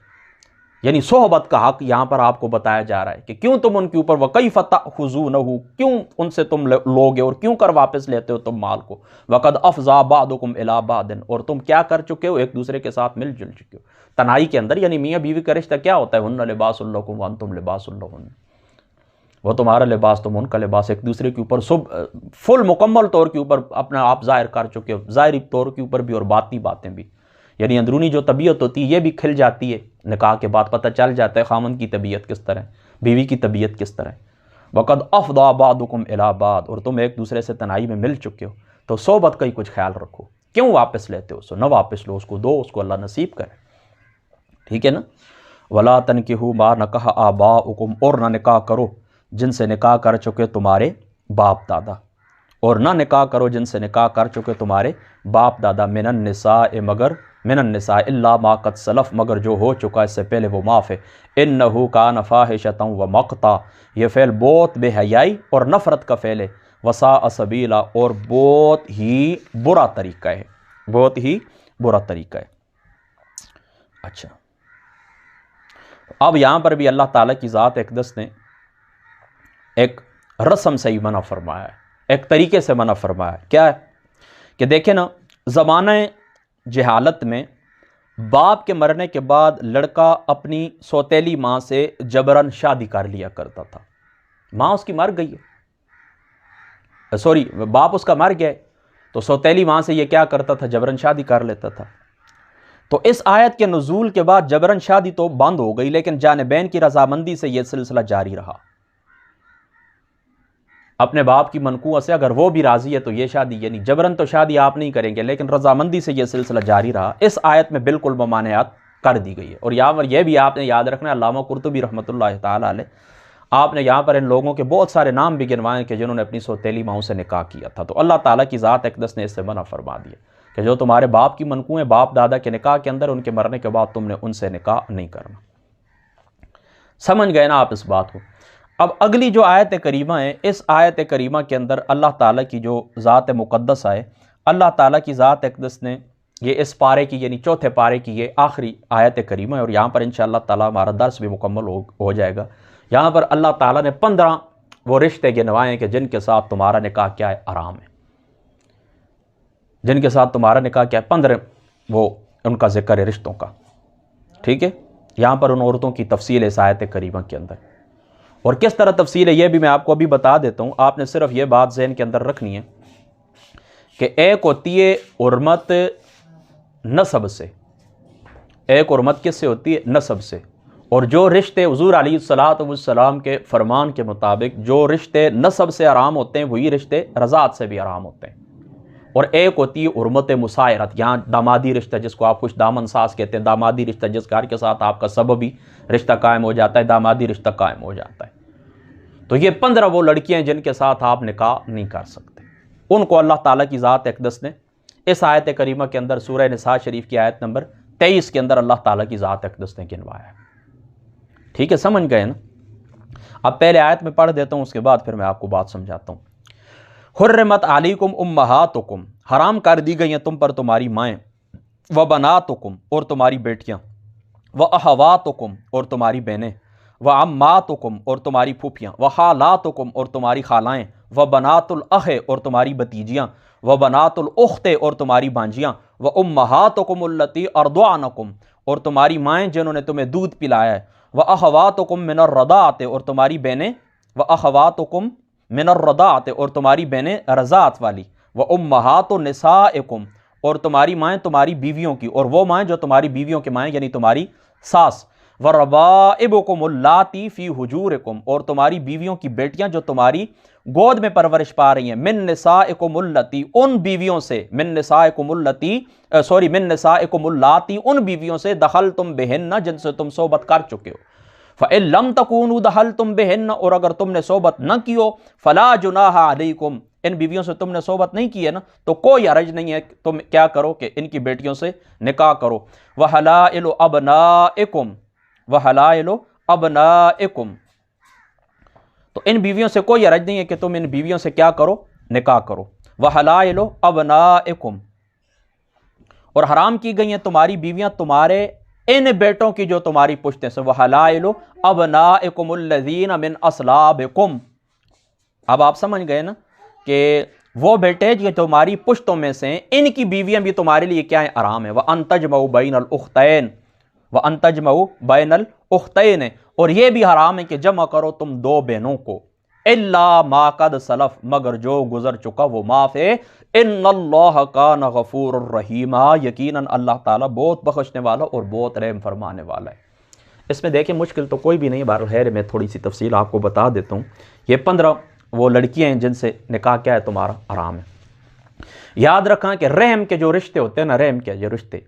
یعنی صحبت کا حق یہاں پر آپ کو بتایا جا رہا ہے کہ کیوں تم ان کے اوپر وَكَيْفَ تَأْخُذُونَهُ، کیوں ان سے تم لوگے اور کیوں کر واپس لیتے ہو تم مال کو، وَقَدْ أَفْضَىٰ بَعْضُكُمْ إِلَىٰ بَعْضٍ، اور تم کیا کر چکے ہو، ایک دوسرے کے ساتھ مل جل چکے ہو تنہائی کے اندر، یعنی میاں بیوی کا رشتہ کیا ہوتا ہے، ہن لباس لکم وانتم لباس لہن، وہ تمہارا لباس تم ان کا لباس، ایک دوسرے کے اوپر فل مکمل طور کے اوپر اپنا آپ ظاہر کر چکے ہو، ظاہری طور کے اوپر بھی اور باطنی باتیں بھی، یعنی اندرونی جو طبیعت ہوتی ہے یہ بھی کھل جاتی ہے، نکاح کے بعد پتہ چل جاتا ہے خامن کی طبیعت کس طرح، بیوی کی طبیعت کس طرح۔ وَقَدْ أَفْضَىٰ بَعْضُكُمْ إِلَىٰ بَعْضٍ، اور تم ایک دوسرے سے تنہائی میں مل چکے ہو، تو صحبت کا ہی کچھ خیال رکھو، کیوں واپس لیتے ہو، سو نہ واپس لو، اس کو دو، اس کو اللہ نصیب کرے، ٹھیک ہے نا۔ وَلَا تَنْكِحُوا مَا نَكَحَ آبَاؤُكُمْ، اور نہ نکاح کرو جن سے نکاح کر چکے تمہارے باپ دادا، اور نہ نکاح کرو جن سے نکاح کر چکے تمہارے باپ دادا، من النساء الا ما قد سلف، مگر جو ہو چکا اس سے پہلے وہ معاف ہے، انہ کان فاحشۃ ومقتا، یہ فعل بہت بے حیائی اور نفرت کا فعل ہے، وساء سبیلا، اور بہت ہی برا طریقہ ہے، بہت ہی برا طریقہ ہے۔ اچھا، اب یہاں پر بھی اللہ تعالیٰ کی ذات اقدس نے ایک رسم سے ہی منع فرمایا ہے، ایک طریقے سے منع فرمایا کیا ہے کہ دیکھیں نا، زمانہ جہالت میں باپ کے مرنے کے بعد لڑکا اپنی سوتیلی ماں سے جبراً شادی کر لیا کرتا تھا. ماں اس کی مر گئی ہے، سوری باپ اس کا مر گیا ہے، تو سوتیلی ماں سے یہ کیا کرتا تھا؟ جبراً شادی کر لیتا تھا. تو اس آیت کے نزول کے بعد جبراً شادی تو بند ہو گئی، لیکن جانبین کی رضامندی سے یہ سلسلہ جاری رہا. اپنے باپ کی منقوہ سے اگر وہ بھی راضی ہے تو یہ شادی، یعنی جبراً تو شادی آپ نہیں کریں گے، لیکن رضامندی سے یہ سلسلہ جاری رہا. اس آیت میں بالکل ممانعت کر دی گئی ہے. اور یہاں پر یہ بھی آپ نے یاد رکھنا ہے، علامہ قرطبی رحمۃ اللہ تعالی علیہ، آپ نے یہاں پر ان لوگوں کے بہت سارے نام بھی گنوائے کہ جنہوں نے اپنی سوتیلی ماؤں سے نکاح کیا تھا. تو اللہ تعالیٰ کی ذات اقدس نے اس سے منع فرما دیا کہ جو تمہارے باپ کی منقوہیں باپ دادا کے نکاح کے اندر، ان کے مرنے کے بعد تم نے ان سے نکاح نہیں کرنا. سمجھ گئے نا آپ اس بات کو؟ اب اگلی جو آیت کریمہ ہے، اس آیت کریمہ کے اندر اللہ تعالیٰ کی جو ذات مقدس ہے، اللہ تعالیٰ کی ذات اقدس نے یہ اس پارے کی، یعنی چوتھے پارے کی یہ آخری آیت کریمہ ہے، اور یہاں پر انشاءاللہ تعالیٰ ہمارا درس بھی مکمل ہو جائے گا. یہاں پر اللہ تعالیٰ نے 15 وہ رشتے گنوائے ہیں کہ جن کے ساتھ تمہارا نکاح کیا ہے؟ حرام ہے. جن کے ساتھ تمہارا نکاح کیا ہے؟ 15 وہ ان کا ذکر ہے رشتوں کا. ٹھیک ہے، یہاں پر ان عورتوں کی تفصیل ہے اس آیت کریمہ کے اندر، اور کس طرح تفصیل ہے یہ بھی میں آپ کو ابھی بتا دیتا ہوں. آپ نے صرف یہ بات ذہن کے اندر رکھنی ہے کہ ایک ہوتی ہے حرمت نسب سے، ایک حرمت کس سے ہوتی ہے؟ نسب سے. اور جو رشتے حضور علیہ السلام کے فرمان کے مطابق جو رشتے نسب سے حرام ہوتے ہیں، وہی رشتے رضاعت سے بھی حرام ہوتے ہیں. اور ایک ہوتی ہے حرمت مسائرت، یہاں دامادی رشتہ جس کو آپ خوش دامن ساس کہتے ہیں، دامادی رشتہ جس گھر کے ساتھ آپ کا سببی رشتہ قائم ہو جاتا ہے، دامادی رشتہ قائم ہو جاتا ہے. تو یہ 15 وہ لڑکیاں ہیں جن کے ساتھ آپ نکاح نہیں کر سکتے. ان کو اللہ تعالیٰ کی ذات اقدس نے اس آیت کریمہ کے اندر سورہ نساء شریف کی آیت نمبر 23 کے اندر اللہ تعالیٰ کی ذات اقدس نے گنوایا ہے. ٹھیک ہے، سمجھ گئے نا؟ اب پہلے آیت میں پڑھ دیتا ہوں، اس کے بعد پھر میں آپ کو بات سمجھاتا ہوں. حرمت علیکم امہاتکم، حرام کر دی گئی ہیں تم پر تمہاری مائیں، وبناتکم اور تمہاری بیٹیاں، واخواتکم اور تمہاری بہنیں، وعماتکم اور تمہاری پھوپھیاں، وخالاتکم اور تمہاری خالائیں، وبنات الاخ اور تمہاری بتیجیاں، وبنات الاخت اور تمہاری بانجیاں، وامہاتکم اللتی ارضعنکم اور تمہاری مائیں جنہوں نے تمہیں دودھ پلایا ہے، واخواتکم من الرضاعۃ اور تمہاری بہنیں، واخواتکم من الرضاعۃ اور تمہاری بہنیں رضاعت والی، وامہات نسائکم اور تمہاری مائیں تمہاری بیویوں کی، اور وہ مائیں جو تمہاری بیویوں کی مائیں یعنی تمہاری ساس، وربائبکم اللاتی فی حجورکم اور تمہاری بیویوں کی بیٹیاں جو تمہاری گود میں پرورش پا رہی ہیں، من نسائکم اللتی ان بیویوں سے، من نسائکم اللاتی ان بیویوں سے دخلتم بہن جن سے تم صحبت کر چکے ہو. فَإِن لَمْ تَكُونُوا دَخَلْتُمْ بِهِنَّ اور اگر تم نے صحبت نہ کی ہو، فَلَا جُنَاحَ عَلَيْكُمْ ان بیویوں سے تم نے صحبت نہیں کی ہے نا، تو کوئی حرج نہیں ہے تم کیا کرو کہ ان کی بیٹیوں سے نکاح کرو. وَحَلَائِلُ أَبْنَائِكُمْ وَحَلَائِلُ أَبْنَائِكُمْ تو ان بیویوں سے کوئی حرج نہیں ہے کہ تم ان بیویوں سے کیا کرو؟ نکاح کرو. وَحَلَائِلُ أَبْنَائِكُمْ اور حرام کی گئی ہیں تمہاری بیویاں تمہارے ان بیٹوں کی جو تمہاری پشتیں سے، وَحَلَائِلُ أَبْنَائِكُمُ الَّذِينَ مِنْ أَصْلَابِكُمْ اب آپ سمجھ گئے نا کہ وہ بیٹے جو تمہاری پشتوں میں سے ان کی بیویاں بھی تمہارے لیے کیا ہیں؟ حرام ہے. وَأَن تَجْمَعُوا بَيْنَ الْأُخْتَيْنِ وَأَن تَجْمَعُوا بَيْنَ الْأُخْتَيْنِ اور یہ بھی حرام ہے کہ جمع کرو تم دو بہنوں کو، إِلَّا مَا قَدْ سَلَف مگر جو گزر چکا وہ معاف ہے. ان اللہ کان غفور الرحیم یقیناً اللہ تعالیٰ بہت بخشنے والا اور بہت رحم فرمانے والا ہے. اس میں دیکھیں مشکل تو کوئی بھی نہیں، بہرحال میں تھوڑی سی تفصیل آپ کو بتا دیتا ہوں. یہ 15 وہ لڑکیاں ہیں جن سے نکاح کیا ہے؟ تمہارا حرام ہے. یاد رکھیں کہ رحم کے جو رشتے ہوتے ہیں نا، رحم کے جو رشتے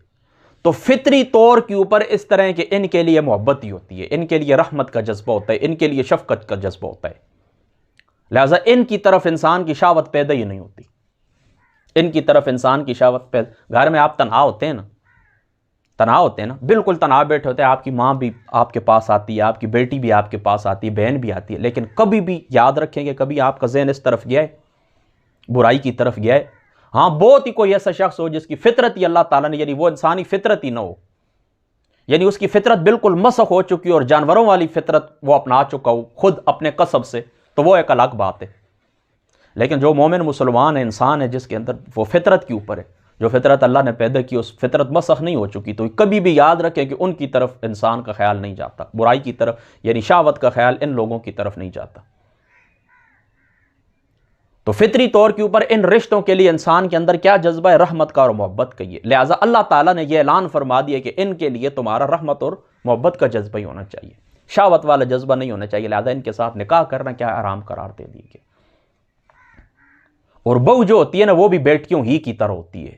تو فطری طور کے اوپر اس طرح کہ ان کے لیے محبت ہی ہوتی ہے، ان کے لیے رحمت کا جذبہ ہوتا ہے، ان کے لیے شفقت کا جذبہ ہوتا ہے. لہٰذا ان کی طرف انسان کی شہوت پیدا ہی نہیں ہوتی، ان کی طرف انسان کی شہوت پیدا. گھر میں آپ تنہا ہوتے ہیں نا، بالکل تنہا بیٹھے ہوتے ہیں، آپ کی ماں بھی آپ کے پاس آتی ہے، آپ کی بیٹی بھی آپ کے پاس آتی ہے، بہن بھی آتی ہے، لیکن کبھی بھی یاد رکھیں کہ کبھی آپ کا ذہن اس طرف گیا ہے، برائی کی طرف گیا ہے؟ ہاں، بہت ہی کوئی ایسا شخص ہو جس کی فطرت ہی اللہ تعالیٰ نے، یعنی وہ انسانی فطرت ہی نہ ہو، یعنی اس کی فطرت بالکل مسخ ہو چکی اور جانوروں والی فطرت وہ اپنا چکا ہو خود اپنے قصب سے، تو وہ ایک الگ بات ہے. لیکن جو مومن مسلمان ہے، انسان ہے جس کے اندر وہ فطرت کے اوپر ہے، جو فطرت اللہ نے پیدا کی، اس فطرت مسخ نہیں ہو چکی، تو کبھی بھی یاد رکھیں کہ ان کی طرف انسان کا خیال نہیں جاتا، برائی کی طرف یعنی شہوت کا خیال ان لوگوں کی طرف نہیں جاتا۔ تو فطری طور کے اوپر ان رشتوں کے لیے انسان کے اندر کیا جذبہ ہے؟ رحمت کا اور محبت کا یہ، لہٰذا اللہ تعالیٰ نے یہ اعلان فرما دیا کہ ان کے لیے تمہارا رحمت اور محبت کا جذبہ ہی ہونا چاہیے، شہوت والا جذبہ نہیں ہونا چاہیے، لہٰذا ان کے ساتھ نکاح کرنا کیا حرام قرار دے دیے گئے۔ اور بہو جو ہوتی ہے نا وہ بھی بیٹیوں ہی کی طرح ہوتی ہے،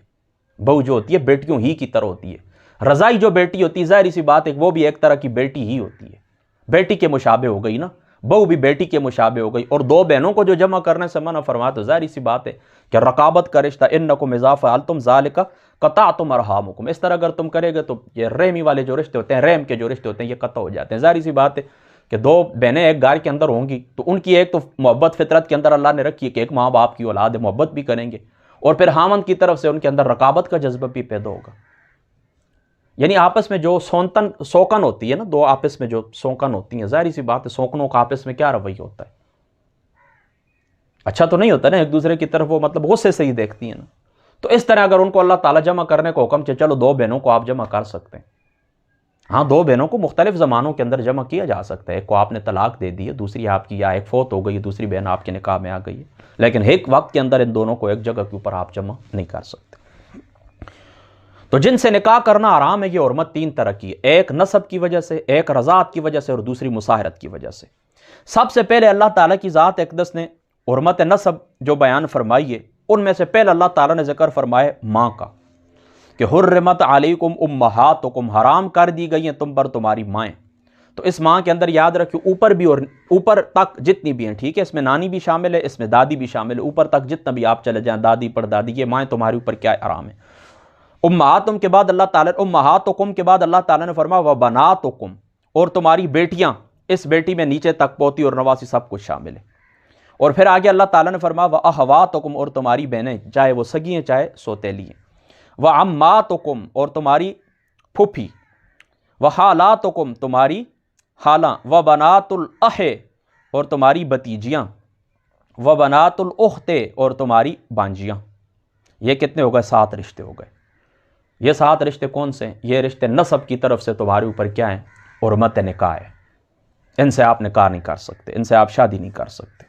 بہو جو ہوتی ہے بیٹیوں ہی کی طرح ہوتی ہے، رضائی جو بیٹی ہوتی ہے ظاہری سی بات ہے وہ بھی ایک طرح کی بیٹی ہی ہوتی ہے، بیٹی کے مشابہ ہو گئی نا، بہو بھی بیٹی کے مشابہ ہو گئی۔ اور دو بہنوں کو جو جمع کرنے سے منع فرمایا تو ظاہری سی بات ہے کہ رقابت کا رشتہ، انکم اذا فعلتم ذالک قطعتم ارحامکم، اس طرح اگر تم کرے گے تو یہ رحمی والے جو رشتے ہوتے ہیں، رحم کے جو رشتے ہوتے ہیں یہ قطع ہو جاتے ہیں۔ ظاہری سی بات ہے کہ دو بہنیں ایک گھر کے اندر ہوں گی تو ان کی ایک تو محبت فطرت کے اندر اللہ نے رکھی ہے کہ ایک ماں باپ کی اولاد ہے، محبت بھی کریں گے، اور پھر خاوند کی طرف سے ان کے اندر رقابت کا جذبہ بھی پیدا ہوگا، یعنی آپس میں جو سوکن ہوتی ہے نا، دو آپس میں جو سوکن ہوتی ہیں، ظاہری سی بات ہے سوکنوں کا آپس میں کیا رویہ ہوتا ہے، اچھا تو نہیں ہوتا نا، ایک دوسرے کی طرف وہ مطلب غصے سے ہی دیکھتی ہیں نا۔ تو اس طرح اگر ان کو اللہ تعالیٰ جمع کرنے کو حکم چلو دو بہنوں کو آپ جمع کر سکتے ہیں، ہاں دو بہنوں کو مختلف زمانوں کے اندر جمع کیا جا سکتا ہے، ایک کو آپ نے طلاق دے دی ہے، دوسری آپ کی یا ایک فوت ہو گئی، دوسری بہن آپ کے نکاح میں آ گئی ہے، لیکن ایک وقت کے اندر ان دونوں کو ایک جگہ کے اوپر آپ جمع نہیں کر سکتے۔ تو جن سے نکاح کرنا حرام ہے یہ حرمت تین طرح کی ہے، ایک نسب کی وجہ سے، ایک رضاعت کی وجہ سے، اور دوسری مصاہرت کی وجہ سے۔ سب سے پہلے اللہ تعالیٰ کی ذات اقدس نے حرمت نسب جو بیان فرمائی ہے ان میں سے پہلے اللہ تعالیٰ نے ذکر فرمایا ماں کا کہ حرمت علیکم امہاتکم، حرام کر دی گئی ہیں تم پر تمہاری مائیں۔ تو اس ماں کے اندر یاد رکھو اوپر بھی اور اوپر تک جتنی بھی ہیں، ٹھیک ہے، اس میں نانی بھی شامل ہے، اس میں دادی بھی شامل ہے، اوپر تک جتنا بھی آپ چلے جائیں، دادی پردادی، یہ مائیں تمہارے اوپر کیا حرام ہے۔ امہاتم کے بعد اللہ تعالیٰ امہاتکم کے بعد اللہ تعالیٰ نے فرمایا وبناتکم، اور تمہاری بیٹیاں، اس بیٹی میں نیچے تک پوتی اور نواسی سب کچھ شامل ہے۔ اور پھر آگے اللہ تعالیٰ نے فرمایا واخواتکم، اور تمہاری بہنیں چاہے وہ سگی ہیں چاہے سوتیلی ہیں، وعماتکم، اور تمہاری پھوپھی، وخالاتکم، تمہاری خالہ، وبنات الاخ، اور تمہاری بتیجیاں، وبنات الاخت، اور تمہاری بانجیاں۔ یہ کتنے ہو گئے؟ 7 رشتے ہو گئے۔ یہ 7 رشتے کون سے ہیں؟ یہ رشتے نسب کی طرف سے تمہارے اوپر کیا ہیں؟ حرمت نکاح ہے، ان سے آپ نکاح نہیں کر سکتے، ان سے آپ شادی نہیں کر سکتے۔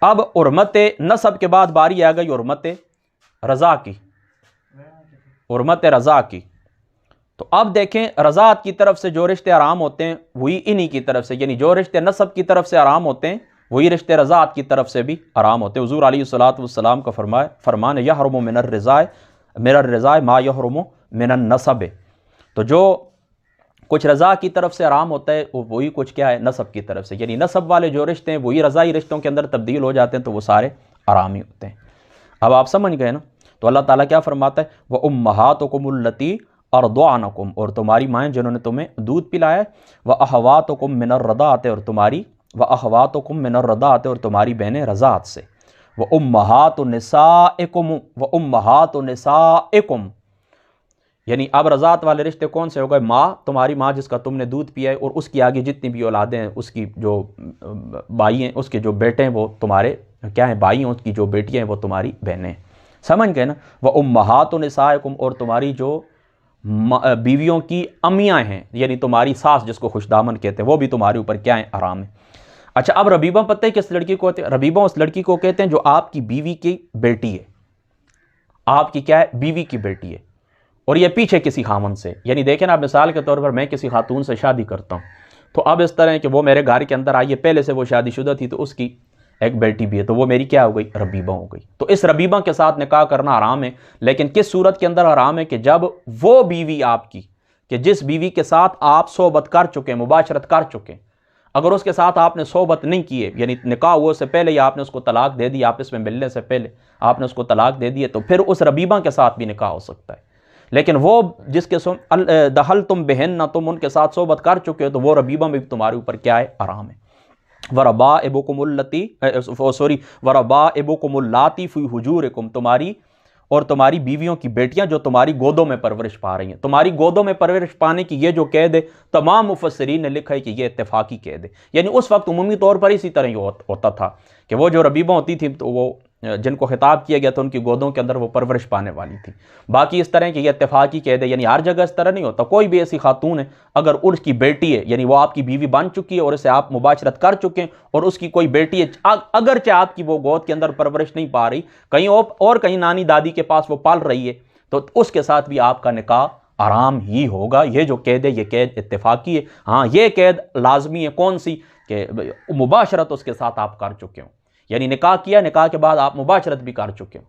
اب حرمت نسب کے بعد باری آ گئی حرمت رضا کی، حرمت رضا کی۔ تو اب دیکھیں رضاعت کی طرف سے جو رشتے حرام ہوتے ہیں وہی انہی کی طرف سے، یعنی جو رشتے نسب کی طرف سے حرام ہوتے ہیں وہی رشتے رضاعت کی طرف سے بھی حرام ہوتے ہیں۔ حضور علیہ الصلوۃ کا فرمان ہے یحرم من الرضاء ما یحرم من النسب، تو جو کچھ رضا کی طرف سے حرام ہوتا ہے وہی کچھ کیا ہے؟ نسب کی طرف سے، یعنی نسب والے جو رشتے ہیں وہی رضائی رشتوں کے اندر تبدیل ہو جاتے ہیں تو وہ سارے حرام ہی ہوتے ہیں۔ اب آپ سمجھ گئے نا؟ تو اللہ تعالیٰ کیا فرماتا ہے وَأُمَّهَاتُكُمُ اللَّتِي أَرْضَعْنَكُمْ، اور تمہاری مائیں جنہوں نے تمہیں دودھ پلایا ہے، وَأَخَوَاتُكُم مِّنَ الرَّضَاعَةِ، اور تمہاری وَأَخَوَاتُكُم مِّنَ الرَّضَاعَةِ، اور تمہاری بہنیں رضاعت سے، وَأُمَّهَاتُ نِسَائِكُمْ، یعنی اب رضاعت والے رشتے کون سے ہو گئے؟ ماں، تمہاری ماں جس کا تم نے دودھ پیا ہے، اور اس کی آگے جتنی بھی اولادیں ہیں، اس کی جو بھائی ہیں، اس کے جو بیٹے ہیں وہ تمہارے کیا ہیں؟ بھائی ہیں، اس کی جو بیٹیاں ہیں وہ تمہاری بہنیں ہیں۔ سمجھ گئے نا؟ وَأُمَّهَاتُ نِسَائِكُمْ، اور تمہاری جو بیویوں کی امیاں ہیں، یعنی تمہاری ساس جس کو خوش دامن کہتے ہیں، وہ بھی تمہارے اوپر کیا ہیں؟ حرام ہے۔ اچھا اب ربیبہ پتہ ہے کس لڑکی کو کہتے ہیں؟ ربیبہ اس لڑکی کو کہتے ہیں جو آپ کی بیوی کی بیٹی ہے، آپ کی کیا ہے؟ بیوی کی بیٹی ہے، اور یہ پیچھے کسی خامن سے، یعنی دیکھیں نا، مثال کے طور پر میں کسی خاتون سے شادی کرتا ہوں تو اب اس طرح ہے کہ وہ میرے گھر کے اندر آئی ہے، پہلے سے وہ شادی شدہ تھی تو اس کی ایک بیٹی بھی ہے، تو وہ میری کیا ہو گئی؟ ربیبہ ہو گئی۔ تو اس ربیبہ کے ساتھ نکاح کرنا حرام ہے، لیکن کس صورت کے اندر حرام ہے؟ کہ جب وہ بیوی آپ کی، کہ جس بیوی کے ساتھ آپ صحبت کر چکے، مباشرت کر چکے، اگر اس کے ساتھ آپ نے صحبت نہیں کی ہے، یعنی نکاح ہونے سے پہلے یا آپ نے اس کو طلاق دے دی، آپس میں ملنے سے پہلے آپ نے اس کو طلاق دے دی ہے، تو پھر اس ربیبہ کے ساتھ بھی نکاح ہو سکتا ہے۔ لیکن وہ جس کے دخلتم بہن، تم ان کے ساتھ صحبت کر چکے ہو، تو وہ ربیبہ میں بھی تمہارے اوپر کیا ہے؟ حرام ہے۔ وربائبکم اللاتی فی حجورکم، تمہاری اور تمہاری بیویوں کی بیٹیاں جو تمہاری گودوں میں پرورش پا رہی ہیں۔ تمہاری گودوں میں پرورش پانے کی یہ جو قید ہے، تمام مفسرین نے لکھا ہے کہ یہ اتفاقی قید ہے۔ یعنی اس وقت عمومی طور پر اسی طرح ہی ہوتا تھا کہ وہ جو ربیبہ ہوتی تھیں تو وہ جن کو خطاب کیا گیا تھا ان کی گودوں کے اندر وہ پرورش پانے والی تھی۔ باقی اس طرح کہ یہ اتفاقی قید ہے، یعنی ہر جگہ اس طرح نہیں ہوتا۔ کوئی بھی ایسی خاتون ہے اگر اس کی بیٹی ہے، یعنی وہ آپ کی بیوی بن چکی ہے اور اسے آپ مباشرت کر چکے ہیں، اور اس کی کوئی بیٹی ہے اگرچہ آپ کی وہ گود کے اندر پرورش نہیں پا رہی، کہیں اور کہیں نانی دادی کے پاس وہ پال رہی ہے، تو اس کے ساتھ بھی آپ کا نکاح آرام ہی ہوگا۔ یہ جو قید ہے یہ قید اتفاقی ہے۔ ہاں یہ قید لازمی ہے، کون سی؟ کہ مباشرت اس کے ساتھ آپ کر چکے ہوں، یعنی نکاح کیا، نکاح کے بعد آپ مباشرت بھی کر چکے ہوں،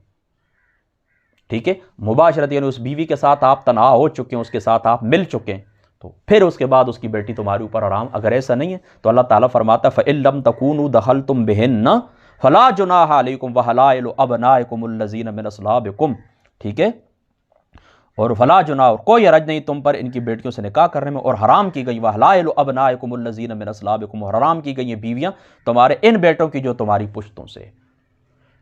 ٹھیک ہے؟ مباشرت یعنی اس بیوی کے ساتھ آپ تنہا ہو چکے ہیں، اس کے ساتھ آپ مل چکے ہیں، تو پھر اس کے بعد اس کی بیٹی تمہارے اوپر آرام۔ اگر ایسا نہیں ہے تو اللہ تعالیٰ فرماتا ہے فَإِن لَمْ تَكُونُوا دَخَلْتُمْ بِهِنَّ فَلَا جُنَاحَ عَلَيْكُمْ وَحَلَائِلُ أَبْنَائِكُمُ الَّذِينَ مِنْ أَصْلَابِكُمْ، ٹھیک ہے؟ اور فلا جناح، اور کوئی حرج نہیں تم پر ان کی بیٹیوں سے نکاح کرنے میں، اور حرام کی گئی وحلائل ابنائکم الذین من اصلابکم، اور حرام کی گئی یہ بیویاں تمہارے ان بیٹوں کی جو تمہاری پشتوں سے،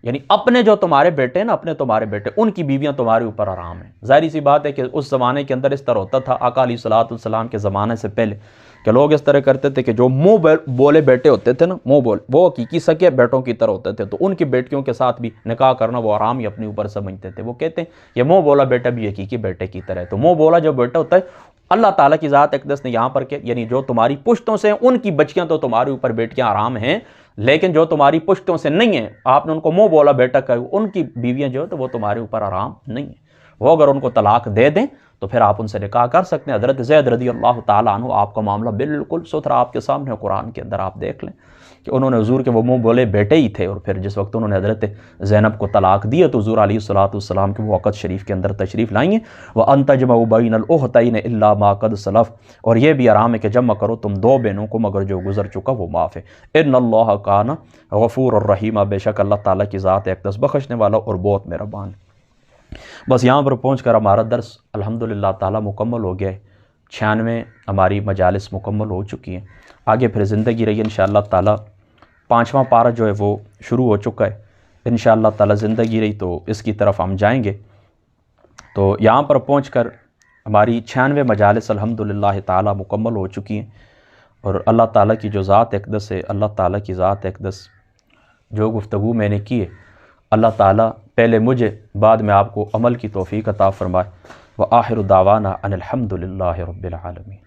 یعنی اپنے جو تمہارے بیٹے ہیں نا، اپنے تمہارے بیٹے، ان کی بیویاں تمہارے اوپر حرام ہیں۔ ظاہری سی بات ہے کہ اس زمانے کے اندر اس طرح ہوتا تھا، آقا علیہ السلام کے زمانے سے پہلے، کہ لوگ اس طرح کرتے تھے کہ جو منہ بولے بیٹے ہوتے تھے نا، منہ بول، وہ حقیقی سکے بیٹوں کی طرح ہوتے تھے، تو ان کی بیٹیوں کے ساتھ بھی نکاح کرنا وہ حرام ہی اپنے اوپر سمجھتے تھے۔ وہ کہتے ہیں یہ منہ بولا بیٹا بھی حقیقی بیٹے کی طرح ہے۔ تو منہ بولا جو بیٹا ہوتا ہے، اللہ تعالیٰ کی ذات اقدس نے یہاں پر کہ یعنی جو تمہاری پشتوں سے ہیں ان کی بچیاں تو تمہارے اوپر بیٹیاں حرام ہیں، لیکن جو تمہاری پشتوں سے نہیں ہیں، آپ نے ان کو منہ بولا بیٹا کہ ان کی بیویاں جو ہے تو وہ تمہارے اوپر حرام نہیں ہیں۔ وہ اگر ان کو طلاق دے دیں تو پھر آپ ان سے نکاح کر سکتے ہیں۔ حضرت زید رضی اللہ تعالیٰ عنہ، آپ کا معاملہ بالکل ستھرا آپ کے سامنے ہے، قرآن کے اندر آپ دیکھ لیں کہ انہوں نے حضور کے وہ منہ بولے بیٹے ہی تھے، اور پھر جس وقت انہوں نے حضرت زینب کو طلاق دی تو حضور علیہ السلام کے وہ وقت شریف کے اندر تشریف لائیں گے وَأَن تَجْمَعُوا بَيْنَ الْأُخْتَيْنِ إِلَّا مَا قَدْ سَلَفَ، اور یہ بھی حرام ہے کہ جمع کرو تم دو بہنوں کو مگر جو گزر چکا وہ معاف ہے۔ إِنَّ اللَّهَ كَانَ غَفُورًا رَحِيمًا، بے شک اللہ تعالیٰ کی ذات اقدس بخشنے والا اور بہت مہربان۔ بس یہاں پر پہنچ کر ہمارا درس الحمدللہ تعالیٰ مکمل ہو گیا ہے۔ 96 ہماری مجالس مکمل ہو چکی ہیں۔ آگے پھر زندگی رہی انشاءاللہ تعالیٰ 5واں پارہ جو ہے وہ شروع ہو چکا ہے۔ انشاءاللہ تعالیٰ زندگی رہی تو اس کی طرف ہم جائیں گے۔ تو یہاں پر پہنچ کر ہماری 96 مجالس الحمدللہ تعالیٰ مکمل ہو چکی ہیں، اور اللہ تعالیٰ کی جو ذات اقدس ہے، اللہ تعالیٰ کی ذات اقدس جو گفتگو میں نے کی ہے، اللہ تعالیٰ پہلے مجھے بعد میں آپ کو عمل کی توفیق عطا فرمائے۔ وآخر دعوانا ان الحمد للہ رب العالمین۔